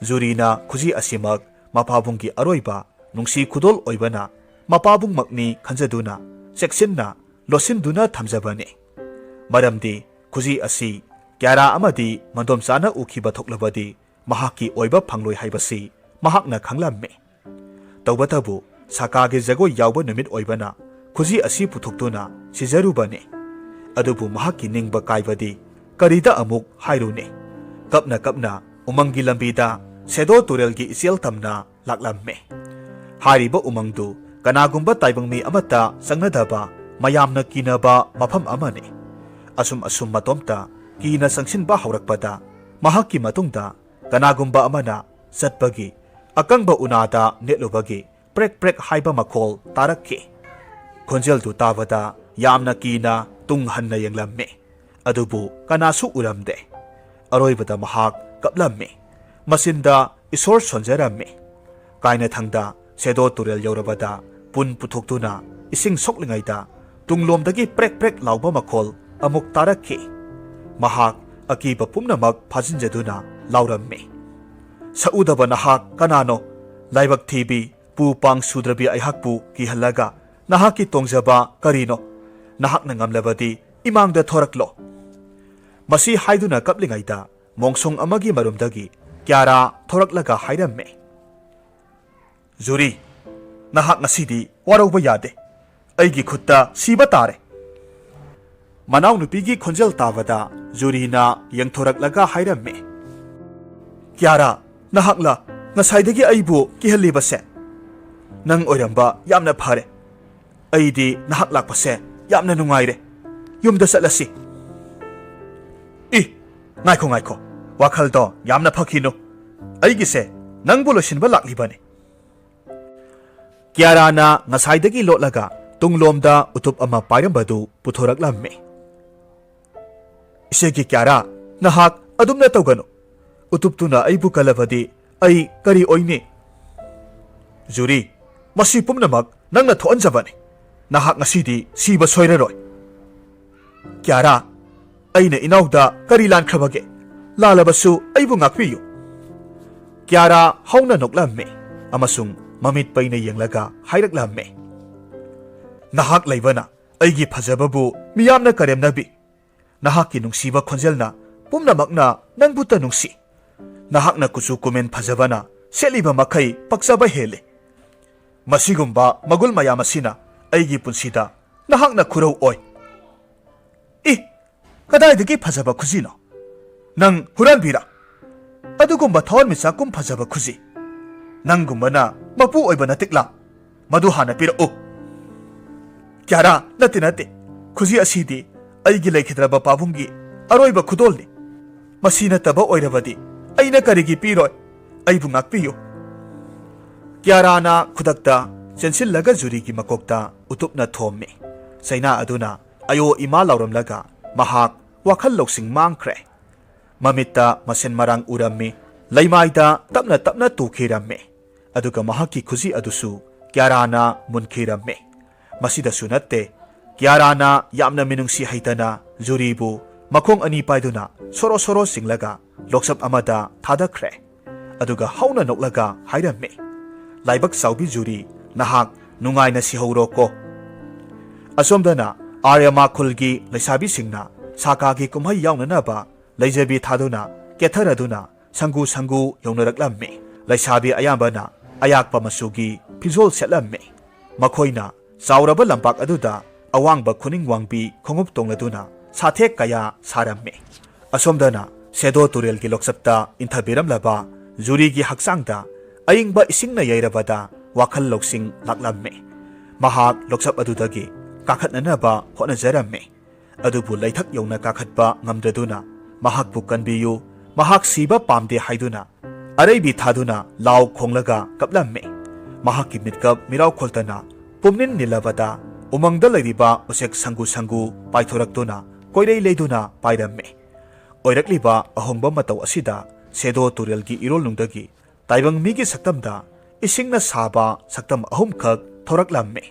Jurina khuji asimak mapabunggi aroiba nungsi khudol oibana mapabung makni khanjaduna seksinna losinduna thamjabane. Maramdi khuji asi kyara amadi mandom sana ukhiba thoklabadi mahaki oiba phangloi haibasi mahakna khanglamme. Tawbatabu sakage jagoi yauba numit oibana khuji asi puthokduna sijarubane. Adubu mahaki ningba kaibadi karida amuk hairune. Kapna kapna umangi lambida sedo turelgi isiel tamna laklamme. Hariba umangdu kanagumba taibangmi amata sangnadaba mayamna kinaba mafam amane. Asum asum matomta kina sangsinba haurakpada mahaki matungda kanagumba amana satpagi akangba unada netlubagi prek prek haiba makhol tarakki. Khonjel tu tabada yamna kina tunghanna yanglamme. Adubu kanasu uramde. Aroibada mahak kaplamme. Masinda isor sonjaramme. Kaina thangda sedo turel yaurabada pun puthokduna ising soklingaida tunglomdagi prek prek lauba makhol amuk tarakki. Mahak akiba pumnamak phajinjaduna lauramme. Saudaba nahak kanano laibak thibi pupang sudrabi aihakpu kihalaga nahaki tongjaba karino nahak nangamlabadi imangda thoraklo. Masi haiduna kaplingaida mongsong amagi marumdagi kyara thoraklaga hairamme. Juri nahak ngasidi warauba yade aigi khutta siba tare. Manaw nupigi khonjel tabada jurina yangthoraklaga hairamme. Kyara nahakla ngasaidagi aibu kihalibase nang oiramba yamna phare. Aidi nahak lakpase yamna nungaire. Yumda satlasi. Ngaiko ngaiko wakhaldo yamna phakino aigise nangbu losinba laklibane. Kyarana ngasaidagi lotlaga tunglomda utup ama pairambadu puthoraklamme. Isegi kyara nahak adumna tawgano utuptuna aibu kalabadi ai kari oine. Juri masi pumnamak nangna thoanjabane nahak ngasidi siba soiraroi. Kyara aina inauda kari lankrabage ꯂꯥꯜꯂꯕꯁꯨ ꯑꯩꯕꯨ ꯉꯥꯛꯄꯤꯌꯨ ꯀ꯭ꯌꯥꯔꯥ ꯍꯧꯅ ꯅꯣꯛꯂꯝꯃꯤ ꯑꯃꯁꯨꯡ ꯃꯃꯤꯠ ꯄꯩꯅ ꯌꯦꯡꯂꯒ ꯍꯥꯏꯔꯛꯂꯝꯃꯤ ꯅꯍꯥꯛ ꯂꯩꯕꯅ ꯑꯩꯒꯤ ꯐꯖꯕꯕꯨ ꯃꯤꯌꯥꯝꯅ ꯀꯔꯦꯝꯅꯕꯤ ꯅꯍꯥꯛꯀꯤ ꯅꯨꯡꯁꯤꯕ ꯈꯣꯟꯖꯦꯜꯅ ꯄꯨꯝꯅꯃꯛꯅ ꯅꯪꯕꯨꯇ ꯅꯨꯡꯁꯤ ꯅꯍꯥꯛꯅ ꯀꯨꯆꯨ ꯀꯨꯃꯦꯟ ꯐꯖꯕꯅ ꯁꯦꯠꯂꯤꯕ ꯃꯈꯩ ꯄꯛꯆꯕ ꯍꯦꯜꯂꯤ ꯃꯁꯤꯒꯨꯝꯕ ꯃꯒꯨꯜ ꯃꯌꯥꯝ ꯑꯁꯤꯅ ꯑꯩꯒꯤ ꯄꯨꯟꯁꯤꯗ ꯅꯍꯥꯛꯅ ꯈꯨꯔꯧ ꯑꯣꯏ ꯀꯗꯥꯏꯗꯒꯤ ꯐꯖꯕ ꯈꯨꯖꯤꯅꯣ ꯅꯪ ꯍꯨꯔꯥꯟꯕꯤꯔꯥ ꯑꯗꯨꯒꯨꯝꯕ ꯊꯋꯥꯟꯃꯤꯆꯥꯛꯀꯨꯝ ꯐꯖꯕ ꯈꯨꯖꯤ ꯅꯪꯒꯨꯝꯕꯅ ꯃꯄꯨ ꯑꯣꯏꯕ ꯅꯠꯇꯤꯛꯂꯥ ꯃꯗꯨ ꯍꯥꯟꯅ ꯄꯤꯔꯛꯎ ꯀ꯭ꯌꯥꯔꯥ ꯅꯠꯇꯦ ꯈꯨꯖꯤ ꯑꯁꯤꯗꯤ ꯑꯩꯒꯤ ꯂꯩꯈꯤꯗ꯭ꯔꯕ ꯄꯥꯕꯨꯡꯒꯤ ꯑꯔꯣꯏꯕ ꯈꯨꯗꯣꯜꯅꯤ ꯃꯁꯤ ꯅꯠꯇꯕ ꯑꯣꯏꯔꯕꯗꯤ ꯑꯩꯅ ꯀꯔꯤꯒꯤ ꯄꯤꯔꯣꯏ ꯑꯩꯕꯨ ꯉꯥꯛꯄꯤꯌꯨ ꯀ꯭ꯌꯥꯔꯥꯅ ꯈꯨꯗꯛꯇ ꯆꯦꯟꯁꯤꯜꯂꯒ ꯖꯨꯔꯤꯒꯤ ꯃꯀꯣꯛꯇ ꯎꯇꯨꯞꯅ ꯊꯣꯝꯃꯤ ꯆꯩꯅꯥ ꯑꯗꯨꯅ ꯑꯌꯣ ꯏꯃꯥ ꯂꯥꯎꯔꯝꯂꯒ ꯃꯍꯥꯛ ꯋꯥꯈꯜ ꯂꯧꯁꯤꯡ ꯃꯥꯡꯈ꯭ꯔꯦ ꯃꯃꯤꯠꯇ ꯃꯁꯦꯟ ꯃꯔꯥꯡ ꯎꯔꯝꯃꯤ ꯂꯩꯃꯥꯏꯗ ꯇꯞꯅ ꯇꯞꯅ ꯇꯨꯈꯤꯔꯝꯃꯤ ꯑꯗꯨꯒ ꯃꯍꯥꯛꯀꯤ ꯈꯨꯖꯤ ꯑꯗꯨꯁꯨ ꯀ꯭ꯌꯥꯔꯥꯅ ꯃꯨꯟꯈꯤꯔꯝꯃꯤ ꯃꯁꯤꯗꯁꯨ ꯅꯠꯇꯦ ꯀ꯭ꯌꯥꯔꯥꯅ ꯌꯥꯝꯅ ꯃꯤꯅꯨꯡꯁꯤ ꯍꯩꯇꯅ ꯖꯨꯔꯤꯕꯨ ꯃꯈꯣꯡ ꯑꯅꯤ ꯄꯥꯏꯗꯨꯅ ꯁꯣꯔꯣ ꯁꯣꯔꯣ ꯆꯤꯡꯂꯒ ꯂꯣꯛꯁꯞ ꯑꯃꯗ ꯊꯥꯗꯈ꯭ꯔꯦ ꯑꯗꯨꯒ ꯍꯧꯅ ꯅꯣꯛꯂꯒ ꯍꯥꯏꯔꯝꯃꯤ ꯂꯥꯏꯕꯛ ꯆꯥꯎꯕꯤ ꯖꯨꯔꯤ ꯅꯍꯥꯛ ꯅꯨꯡꯉꯥꯏꯅ ꯁꯤꯍꯧꯔꯣꯀꯣ ꯑꯁꯣꯝꯗꯅ ꯑꯥꯔꯌꯃꯥ ꯈꯨꯜꯒꯤ ꯂꯩꯁꯥꯕꯤꯁꯤꯡꯅ ꯁꯥꯀꯥꯒꯤ ꯀꯨꯝꯍꯩ ꯌꯥꯎꯅꯅꯕ ꯂꯩꯖꯕꯤ ꯊꯥꯗꯨꯅ ꯀꯦꯊꯔꯗꯨꯅ ꯁꯪꯒꯨ ꯁꯪꯒꯨ ꯌꯧꯅꯔꯛꯂꯝꯃꯤ ꯂꯩꯁꯥꯕꯤ ꯑꯌꯥꯝꯕꯅ ꯑꯌꯥꯛꯄ ꯃꯆꯨꯒꯤ ꯐꯤꯖꯣꯜ ꯁꯦꯠꯂꯝꯃꯤ ꯃꯈꯣꯏꯅ ꯆꯥꯎꯔꯕ ꯂꯝꯄꯥꯛ ꯑꯗꯨꯗ ꯑꯋꯥꯡꯕ ꯈꯨꯅꯤꯡ ꯋꯥꯡꯕꯤ ꯈꯣꯡꯎꯞ ꯇꯣꯡꯂꯗꯨꯅ ꯁꯥꯊꯦꯛ ꯀꯌꯥ ꯁꯥꯔꯝꯃꯤ ꯑꯁꯣꯝꯗꯅ ꯁꯦꯗꯣ ꯇꯨꯔꯦꯜꯒꯤ ꯂꯣꯛꯆꯞꯇ ꯏꯟꯊꯕꯤꯔꯝꯂꯕ ꯖꯨꯔꯤꯒꯤ ꯍꯛꯆꯥꯡꯗ ꯑꯏꯪꯕ ꯏꯁꯤꯡꯅ ꯌꯩꯔꯕꯗ ꯋꯥꯈꯜ ꯂꯧꯁꯤꯡ ꯂꯥꯛꯂꯝꯃꯤ ꯃꯍꯥꯛ ꯂꯣꯛꯆꯞ ꯑꯗꯨꯗꯒꯤ ꯀꯥꯈꯠꯅꯅꯕ ꯍꯣꯠꯅꯖꯔꯝꯃꯤ ꯑꯗꯨꯕꯨ ꯂꯩꯊꯛ ꯌꯧꯅ ꯀꯥꯈꯠꯄ ꯉꯝꯗ꯭ꯔꯗꯨꯅ ꯃꯍꯥꯛꯄꯨ ꯀꯟꯕꯤꯌꯨ ꯃꯍꯥꯛ ꯁꯤꯕ ꯄꯥꯝꯗꯦ ꯍꯥꯏꯗꯨꯅ ꯑꯔꯩꯕꯤ ꯊꯥꯗꯨꯅ ꯂꯥꯎ ꯈꯣꯡꯂꯒ ꯀꯞꯂꯝꯃꯤ ꯃꯍꯥꯛꯀꯤ ꯃꯤꯠꯀꯞ ꯃꯤꯔꯥꯎ ꯈꯣꯜꯇꯅ ꯄꯨꯝꯅꯤꯟ ꯅꯤꯜꯂꯕꯗ ꯎꯃꯪꯗ ꯂꯩꯔꯤꯕ ꯎꯆꯦꯛ ꯁꯪꯒꯨ ꯁꯪꯒꯨ ꯄꯥꯏꯊꯣꯔꯛꯇꯨꯅ ꯀꯣꯏꯔꯩ ꯂꯩꯗꯨꯅ ꯄꯥꯏꯔꯝꯃꯤ ꯑꯣꯏꯔꯛꯂꯤꯕ ꯑꯍꯣꯡꯕ ꯃꯇꯧ ꯑꯁꯤꯗ ꯁꯦꯗꯣ ꯇꯨꯔꯦꯜꯒꯤ ꯏꯔꯣꯜꯅꯨꯡꯗꯒꯤ ꯇꯥꯏꯕꯪ ꯃꯤꯒꯤ ꯁꯛꯇꯝꯗ ꯏꯁꯤꯡꯅ ꯁꯥꯕ ꯁꯛꯇꯝ ꯑꯍꯨꯝꯈꯛ ꯊꯣꯔꯛꯂꯝꯃꯤ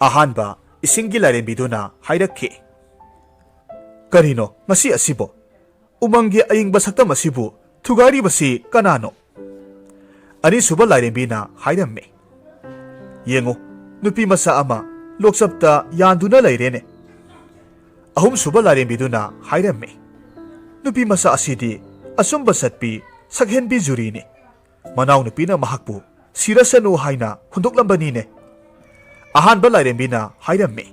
ꯑꯍꯥꯟꯕ ꯏꯁꯤꯡꯒꯤ ꯂꯥꯏꯔꯦꯝꯕꯤꯗꯨꯅ ꯍꯥꯏꯔꯛꯈꯤ ꯀꯔꯤꯅꯣ ꯉꯁꯤ ꯑꯁꯤꯕꯣ ꯎꯃꯪꯒꯤ ꯑꯏꯪꯕ ꯁꯛꯇꯝ ꯑꯁꯤꯕꯨ ꯊꯨꯒꯥꯏꯔꯤꯕꯁꯤ ꯀꯅꯥꯅꯣ ꯑꯅꯤꯁꯨꯕ ꯂꯥꯏꯔꯦꯝꯕꯤꯅ ꯍꯥꯏꯔꯝꯃꯤ ꯌꯦꯡꯉꯨ ꯅꯨꯄꯤ ꯃꯆꯥ ꯑꯃ ꯂꯣꯛꯆꯞꯇ ꯌꯥꯟꯗꯨꯅ ꯂꯩꯔꯦꯅꯦ ꯑꯍꯨꯝꯁꯨꯕ ꯂꯥꯏꯔꯦꯝꯕꯤꯗꯨꯅ ꯍꯥꯏꯔꯝꯃꯤ ꯅꯨꯄꯤ ꯃꯆꯥ ꯑꯁꯤꯗꯤ ꯑꯆꯨꯝꯕ ꯆꯠꯄꯤ ꯁꯛꯍꯦꯟꯕꯤ ꯖꯨꯔꯤꯅꯤ ꯃꯅꯥꯎꯅꯨꯄꯤꯅ ꯃꯍꯥꯛꯄꯨ ꯁꯤꯔꯁꯅꯨ ꯍꯥꯏꯅ ꯍꯨꯟꯗꯣꯛꯂꯝꯕꯅꯤꯅꯦ ꯑꯍꯥꯟꯕ ꯂꯥꯏꯔꯦꯝꯕꯤꯅ ꯍꯥꯏꯔꯝꯃꯤ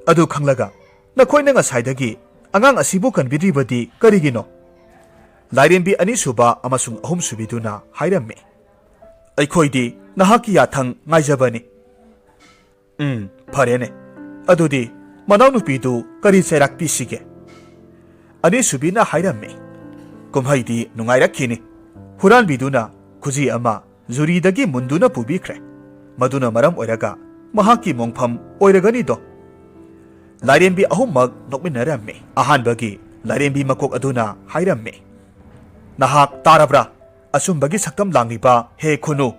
ꯑꯗꯨ ꯈꯪꯂꯒ ꯅꯈꯣꯏꯅ ꯉꯁꯥꯏꯗꯒꯤ ꯑꯉꯥꯡ ꯑꯁꯤꯕꯨ ꯀꯟꯕꯤꯗ꯭ꯔꯤꯕꯗꯤ ꯀꯔꯤꯒꯤꯅꯣ ꯂꯥꯏꯔꯦꯝꯕꯤ ꯑꯅꯤꯁꯨꯕ ꯑꯃꯁꯨꯡ ꯑꯍꯨꯝꯁꯨꯕꯤꯗꯨꯅ ꯍꯥꯏꯔꯝꯃꯤ ꯑꯩꯈꯣꯏꯗꯤ ꯅꯍꯥꯛꯀꯤ ꯌꯥꯊꯪ ꯉꯥꯏꯖꯕꯅꯤ ꯐꯔꯦꯅꯦ ꯑꯗꯨꯗꯤ ꯃꯅꯥꯎꯅꯨꯄꯤꯗꯨ ꯀꯔꯤ ꯆꯩꯔꯥꯛ ꯄꯤꯁꯤꯒꯦ ꯑꯅꯤꯁꯨꯕꯤꯅ ꯍꯥꯏꯔꯝꯃꯤ ꯀꯨꯝꯍꯩꯗꯤ ꯅꯨꯡꯉꯥꯏꯔꯛꯈꯤꯅꯤ ꯍꯨꯔꯥꯟꯕꯤꯗꯨꯅ ꯈꯨꯖꯤ ꯑꯃ ꯖꯨꯔꯤꯗꯒꯤ ꯃꯨꯟꯗꯨꯅ ꯄꯨꯕꯤꯈ꯭ꯔꯦ ꯃꯗꯨꯅ ꯃꯔꯝ ꯑꯣꯏꯔꯒ ꯃꯍꯥꯛꯀꯤ ꯃꯣꯡꯐꯝ ꯑꯣꯏꯔꯒꯅꯤꯗꯣ ꯂꯥꯏꯔꯦꯝꯕꯤ ꯑꯍꯨꯝꯃꯛ ꯅꯣꯛꯃꯤꯟꯅꯔꯝꯃꯤ ꯑꯍꯥꯟꯕꯒꯤ ꯂꯥꯏꯔꯦꯝꯕꯤ ꯃꯀꯣꯛ ꯑꯗꯨꯅ ꯍꯥꯏꯔꯝꯃꯤ ꯅꯍꯥꯛ ꯇꯥꯔꯕ꯭ꯔꯥ ꯑꯆꯨꯝꯕꯒꯤ ꯁꯛꯇꯝ ꯂꯥꯡꯂꯤꯕ ꯍꯦ ꯈꯨꯅꯨ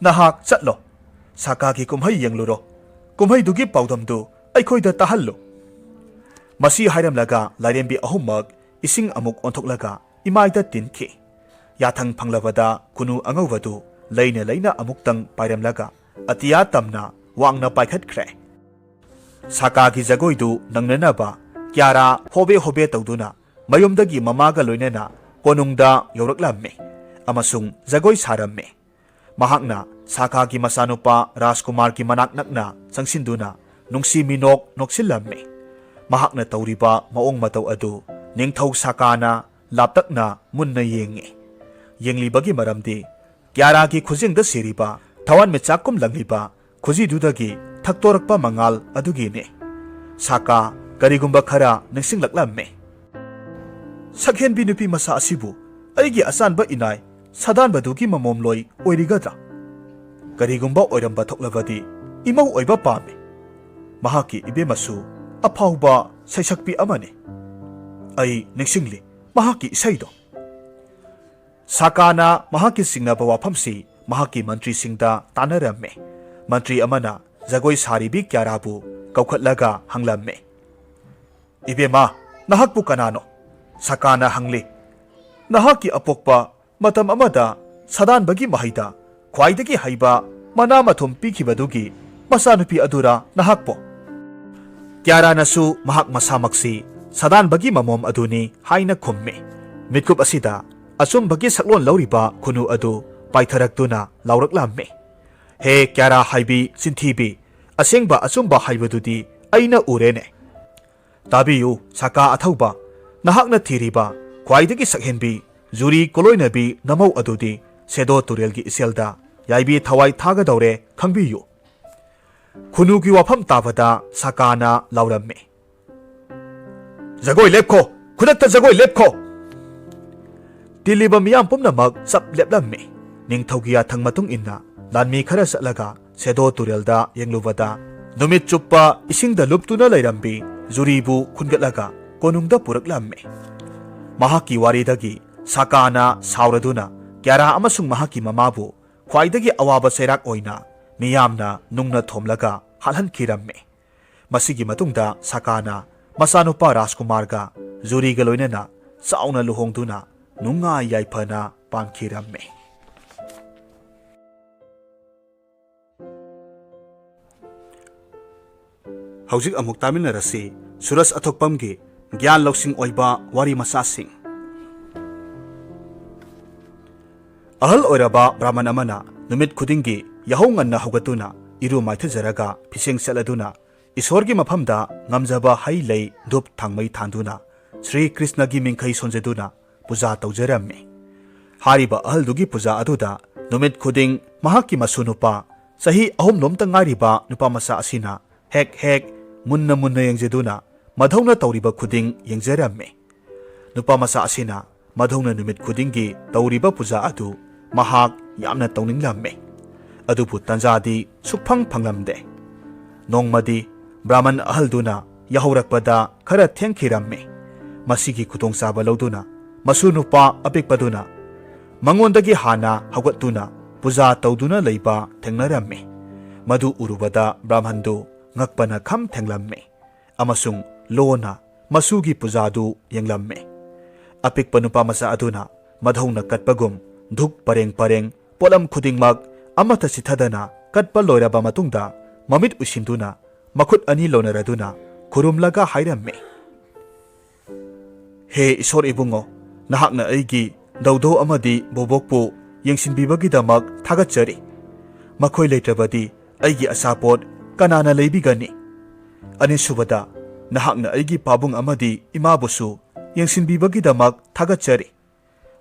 ꯅꯍꯥꯛ ꯆꯠꯂꯣ ꯁꯥꯀꯥꯒꯤ ꯀꯨꯝꯍꯩ ꯌꯦꯡꯂꯨꯔꯣ ꯀꯨꯝꯍꯩꯗꯨꯒꯤ ꯄꯥꯎꯗꯝꯗꯨ ꯑꯩꯈꯣꯏꯗ ꯇꯥꯍꯜꯂꯨ ꯃꯁꯤ ꯍꯥꯏꯔꯝꯂꯒ ꯂꯥꯏꯔꯦꯝꯕꯤ ꯑꯍꯨꯝꯃꯛ ꯏꯁꯤꯡ ꯑꯃꯨꯛ ꯑꯣꯟꯊꯣꯛꯂꯒ ꯏꯃꯥꯏꯗ ꯇꯤꯟꯈꯤ ꯌꯥꯊꯪ ꯐꯪꯂꯕꯗ ꯈꯨꯅꯨ ꯑꯉꯧꯕꯗꯨ ꯂꯩꯅ ꯂꯩꯅ ꯑꯃꯨꯛꯇꯪ ꯄꯥꯏꯔꯝꯂꯒ ꯑꯇꯤꯌꯥ ꯇꯝꯅ ꯋꯥꯡꯅ ꯄꯥꯏꯈꯠꯈ꯭ꯔꯦ ꯁꯥꯀꯥꯒꯤ ꯖꯒꯣꯏꯗꯨ ꯅꯪꯅꯅꯕ ꯀ꯭ꯌꯥꯔꯥ ꯍꯣꯕꯦ ꯍꯣꯕꯦ ꯇꯧꯗꯨꯅ ꯃꯌꯨꯝꯗꯒꯤ ꯃꯃꯥꯒ ꯂꯣꯏꯅꯅ ꯀꯣꯅꯨꯡꯗ ꯌꯧꯔꯛꯂꯝꯃꯤ ꯑꯃꯁꯨꯡ ꯖꯒꯣꯏ ꯁꯥꯔꯝꯃꯤ ꯃꯍꯥꯛꯅ ꯁꯥꯀꯥꯒꯤ ꯃꯆꯥꯅꯨꯄꯥ ꯔꯥꯖꯀꯨꯃꯥꯔꯒꯤ ꯃꯅꯥꯛ ꯅꯛꯅ ꯆꯪꯁꯤꯟꯗꯨꯅ ꯅꯨꯡꯁꯤ ꯃꯤꯅꯣꯛ ꯅꯣꯛꯁꯤꯜꯂꯝꯃꯤ ꯃꯍꯥꯛꯅ ꯇꯧꯔꯤꯕ ꯃꯑꯣꯡ ꯃꯇꯧ ꯑꯗꯨ ꯅꯤꯡꯊꯧ ꯁꯥꯀꯥꯅ ꯂꯥꯞꯇꯛꯅ ꯃꯨꯟꯅ ꯌꯦꯡꯉꯤ ꯌꯦꯡꯂꯤꯕꯒꯤ ꯃꯔꯝꯗꯤ ꯀ꯭ꯌꯥꯔꯥꯒꯤ ꯈꯨꯖꯤꯡꯗ ꯁꯤꯔꯤꯕ ꯊꯋꯥꯟꯃꯤꯆꯥꯛꯀꯨꯝ ꯂꯪꯂꯤꯕ ꯈꯨꯖꯤꯗꯨꯗꯒꯤ ꯊꯛꯇꯣꯔꯛꯄ ꯃꯉꯥꯜ ꯑꯗꯨꯒꯤꯅꯤ ꯁꯥꯀꯥ ꯀꯔꯤꯒꯨꯝꯕ ꯈꯔ ꯅꯤꯡꯁꯤꯡꯂꯛꯂꯝꯃꯤ ꯁꯛꯍꯦꯟꯕꯤ ꯅꯨꯄꯤ ꯃꯆꯥ ꯑꯁꯤꯕꯨ ꯑꯩꯒꯤ ꯑꯆꯥꯟꯕ ꯏꯅꯥꯏ ꯁꯥꯗꯥꯟꯕꯗꯨꯒꯤ ꯃꯃꯣꯝꯂꯣꯏ ꯑꯣꯏꯔꯤꯒꯗ꯭ꯔꯥ ꯀꯔꯤꯒꯨꯝꯕ ꯑꯣꯏꯔꯝꯕ ꯊꯣꯛꯂꯕꯗꯤ ꯏꯃꯧ ꯑꯣꯏꯕ ꯄꯥꯝꯃꯤ ꯃꯍꯥꯛꯀꯤ ꯏꯕꯦꯝꯃꯁꯨ ꯑꯐꯥꯎꯕ ꯁꯩꯁꯛꯄꯤ ꯑꯃꯅꯤ ꯑꯩ ꯅꯤꯡꯁꯤꯡꯂꯤ ꯃꯍꯥꯛꯀꯤ ꯏꯁꯩꯗꯣ ꯁꯥꯀꯥꯅ ꯃꯍꯥꯛꯀꯤ ꯆꯤꯡꯅꯕ ꯋꯥꯐꯝꯁꯤ ꯃꯍꯥꯛꯀꯤ ꯃꯟꯇ꯭ꯔꯤꯁꯤꯡꯗ ꯇꯥꯟꯅꯔꯝꯃꯤ ꯃꯟꯇ꯭ꯔꯤ ꯑꯃꯅ ꯖꯒꯣꯏ ꯁꯥꯔꯤꯕꯤ ꯀ꯭ꯌꯥꯔꯥꯕꯨ ꯀꯧꯈꯠꯂꯒ ꯍꯪꯂꯝꯃꯤ ꯏꯕꯦꯝꯃ ꯅꯍꯥꯛꯄꯨ ꯀꯅꯥꯅꯣ ꯁꯥꯀꯥꯅ ꯍꯪꯂꯤ nahaki apokpa matam amada sadan bagi mahida khwaidagi haiba mana mathum pikhibadugi masanupi adura nahakpo kyara nasu mahak masamaksi sadan bagi mamom aduni haina khumme mitkup asida asum bagi saklon lauriba khunu adu paitharakduna lauraklamme he kyara haibi sinthibi asengba asumba haibadudi aina urene tabiyu saka athauba nahakna thiriba khwaidagi sakhenbi juri koloinabi namau adudi sedo turelgi iselda yaibi thawai thaga daure khangbiyu khunu wafam tabada sakana lauramme jagoi lepkho khudakta jagoi lepkho tiliba miyam pumnamak sap leplamme ningthaugiya thangmatung inna lanmi khara satlaga sedo turelda yenglubada numit chuppa isingda luptuna lairambi juribu khungatlaga konungda puraklamme mahaki waridagi sakana sauraduna kyara amasung mahaki mamabu khwaidagi awaba seirak oina miyamna nungna thomlaga halhankiramme masigi matungda sakana masanupa rajkumarga juriga loinana chauna luhongduna nunga yaifana pankiramme hauzik amuk taminarasi suras athokpamgi gyan loksing oiba wari masasing ahal oiraba brahman amana numit khudingi yahonganna hogatuna iru maithajaraga piseng saladuna isorgi maphamda ngamjaba hailei dup thangmai thanduna Sri Krishna gi mingkhai sonjeduna puja tawjaramme hariba ahal dugi puja aduda numit khuding mahaki masunupa sahi ahum lomta ngariba nupa masa asina hek munna yengjeduna madhauna tawriba khuding yengjaramme nupa masa asina madhauna numit khudingi tawriba puja adu mahak yamna tawninglamme adubu tanjadi sukphang phanglamde nongmadi brahman ahalduna yahaurakpada khara thengkhiramme masigi khutong saba loduna masunupa apikpaduna mangondagi hana hagatuna puja tawduna leiba thengnaramme madu urubada brahmandu ngakpana kham thenglamme amasung lona masugi pujadu yenglamme apikpa nupa masa aduna madhauna katpagum dhuk pareng polam khudingmak amata sithadana katpa loiraba matungda mamit usinduna makhut ani lonaraduna khurumlaga hairamme he isor ibungo nahakna aigi daudo amadi bobokpu yengsinbibagidamak thagatchari makhoi leitrabadi aigi asapot kanana leibigani anisubada nahakna aigi pabung amadi imabusu yengsinbibagidamak thagatchari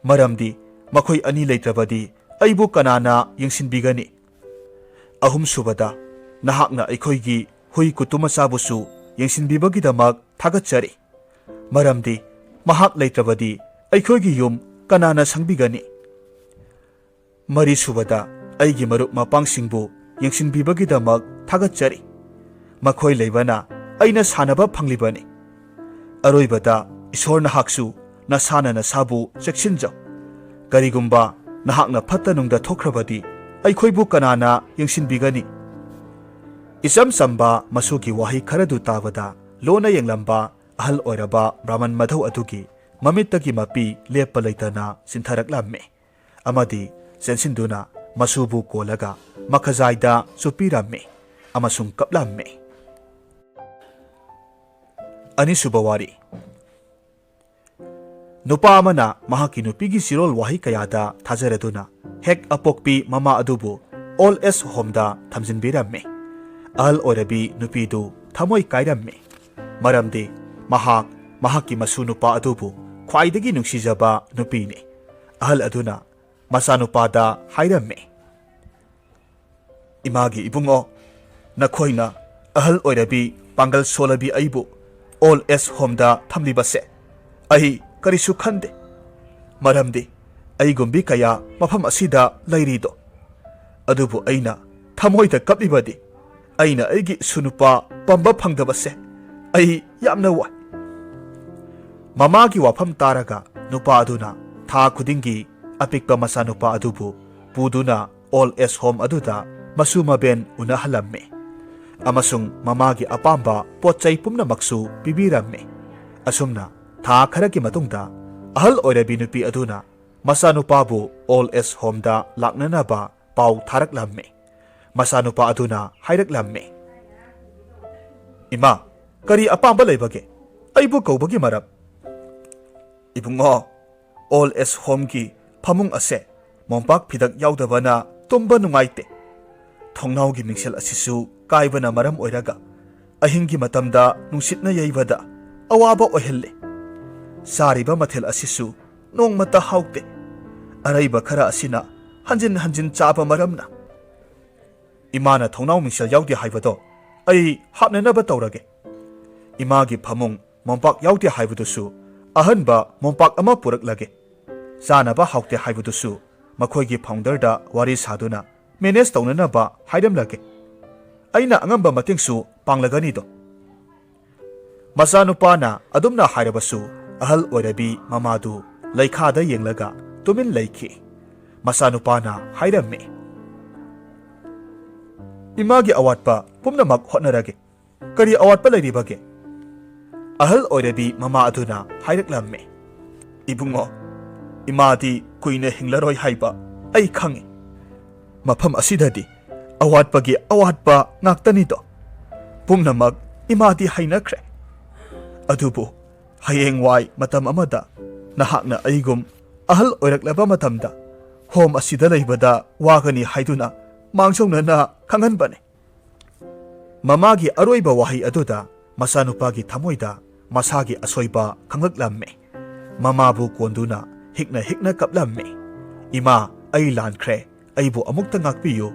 maramdi makhoi ani leitrabadi aibu kanana yengsinbigani ahum subada nahakna aikhoigi hui kutuma sabusu yengsinbibagidamak thagatchari maramdi mahak leitrabadi aikhoigi yum kanana sangbigani mari subada aigi marup mapangsingbu yengsinbibagidamak thagatchari makhoi leibana aina sanaba phanglibani aroibada isor nahaksu nasana nasabu cheksinjau karigumba nahakna phatanungda thokrabadi aikhoibu kanana yengsinbigani isam samba masugi wahi kharadu tabada lona yenglamba ahal oiraba brahman madhau adugi mamittagi mapi lepa leitana sintharaklamme amadi sensinduna masubu kolaga makhazaida supiramme amasung kaplamme anisuba wari nupa amana mahaki nupigi sirol wahi kayada thajaraduna hek apokpi mama adubu all s homda thamjinbiramme ahal oirabi nupidu thamoi kairamme maramdi mahaki masu nupa adubu khwaidagi nungsijaba nupini ahal aduna masanupada hairamme imagi ibungo nakhoina ahal oirabi pangal solabi aibu all s homda thamlibase ai karisu khande maramdi aigumbi kaya mafam asida lairido adubu aina thamoida kaplibadi aina aigi sunupa pamba phangdabase ai yamna wa mamagi wafam taraga nupa aduna tha khudingi apikpa masanupa adubu puduna all s home aduda masuma ben unahalamme amasung mamagi apamba pochai pumna maksu bibiramme asumna tha kharaki matungda ahal oirabi nupi aduna masanupabu old age home da laknanaba pau tharaklammi. Masanupa aduna hairaklammi. Ima, kari apamba leibage? Aibu kaubagi marap. Ibungo, old age home ki phamung ase mompak phidak yaudabana tumba nungaite. Thongnau gi mingsel asisu kaibana maram oiraga ahingi matamda nungsitna yaibada awaba ohelle. Sariba mathel asisu nongmata haute. Araiba khara asina hanjin hanjin chaba maramna. Imana thongnau mingsel yaudi haibado ai hapnanaba tawrage. Imagi phamung mompak yaudi haibadusu ahanba mompak ama puraklage. Sanaba haute haibadusu makhoigi founder da wari saduna manage tawnanaba haidamlage. Aina angamba matingsu panglagani do. Masanupana adumna hairabasu ahal oirabi mamadu laikhada yenglaga tumin laiki. Masanupana hairame. Imagi awatpa pumnamak hotnarage. Kari awatpa lairibage. Ahal oirabi mama aduna hairaklamme. Ibungo, imadi kuina hinglaroi haiba ai khangi. Mafam asidadi awatpagi awatpa ngaktani do. Pumnamak imadi hainakre. Adubu hayengwai matam amada nahakna aigum ahal oiraklaba matamda home asida leibada wagani haiduna mangsawnana khanganbane. Mamagi aroiba wahi aduda masanupagi thamoida masagi asoiba khanglaklamme. Mamabu konduna hikna kaplamme. Ima ai lankre aibu amukta ngakpiyu.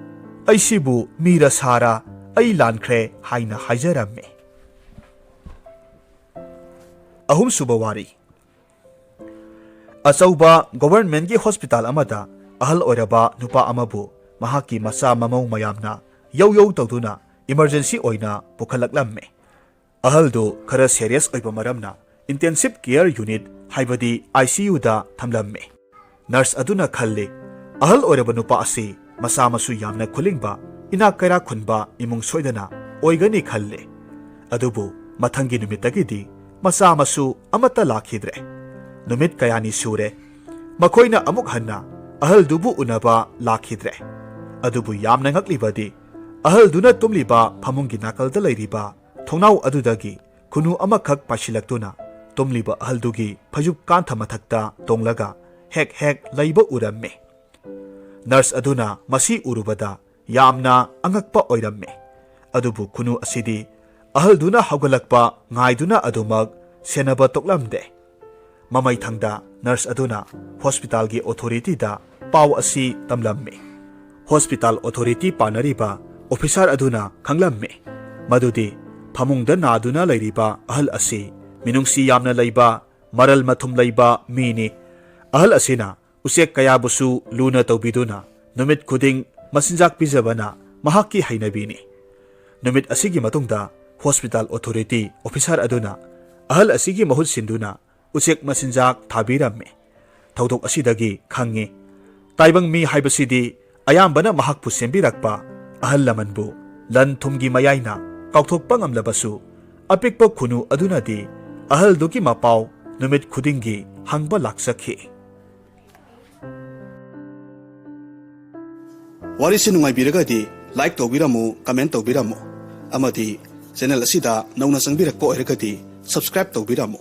Aisibu mira sara ai lankre haina haijaramme. Ahum suba wari. Asauba government gi hospital amada ahal oiraba nupa amabu mahaki masa mamau mayamna yau tawduna emergency oina pukhalaklamme. Ahaldu khara serious oiba maramna intensive care unit haibadi ICU da thamlamme. Nurse aduna khalle ahal oiraba nupa ase masa masu yamna khulingba ina kaira khunba imung soidana oigani khalle. Adubu mathangi numitagidi masa masu amata lakhidre. Numit kayani sure makoina amuk hanna ahal dubu unaba lakhidre. Adubu yamna ngaklibadi ahal duna tumliba phamungi nakalda lairiba thongnau adudagi kunu amakhak pashilaktuna tumliba ahal dugi phajub kantha mathakta tonglaga hek laiba uramme. Nurse aduna masi urubada yamna angakpa oiramme. Adubu kunu asidi ahal duna haugalakpa ngaiduna adumak senaba toklamde. Mamai thangda nurse aduna hospital gi authority da paw asi tamlamme. Hospital authority panariba officer aduna khanglamme. Madudi phamungda naduna lairiba ahal asi minungsi yamna laiba maral mathum laiba mini. Ahal asina usek kayabusu luna tawbiduna numit khuding masinjak pijabana mahaki hainabini. Numit asigi matungda hospital authority officer aduna ahal asigi mahut sinduna usek masinjak thabiramme. Thaudok asidagi khangi taibang mi haibasidi ayambana mahakpu sembirakpa ahal lamanbu lan thumgi mayaina kauthokpa ngamlabasu apikpa khunu adunadi ahal duki mapaw numit khudingi hangba laksakhi. Wari si nungai biragadi like tawbiramu comment tawbiramu amadi channel asida nauna sangbirakpa oiragadi subscribe tawbiramu.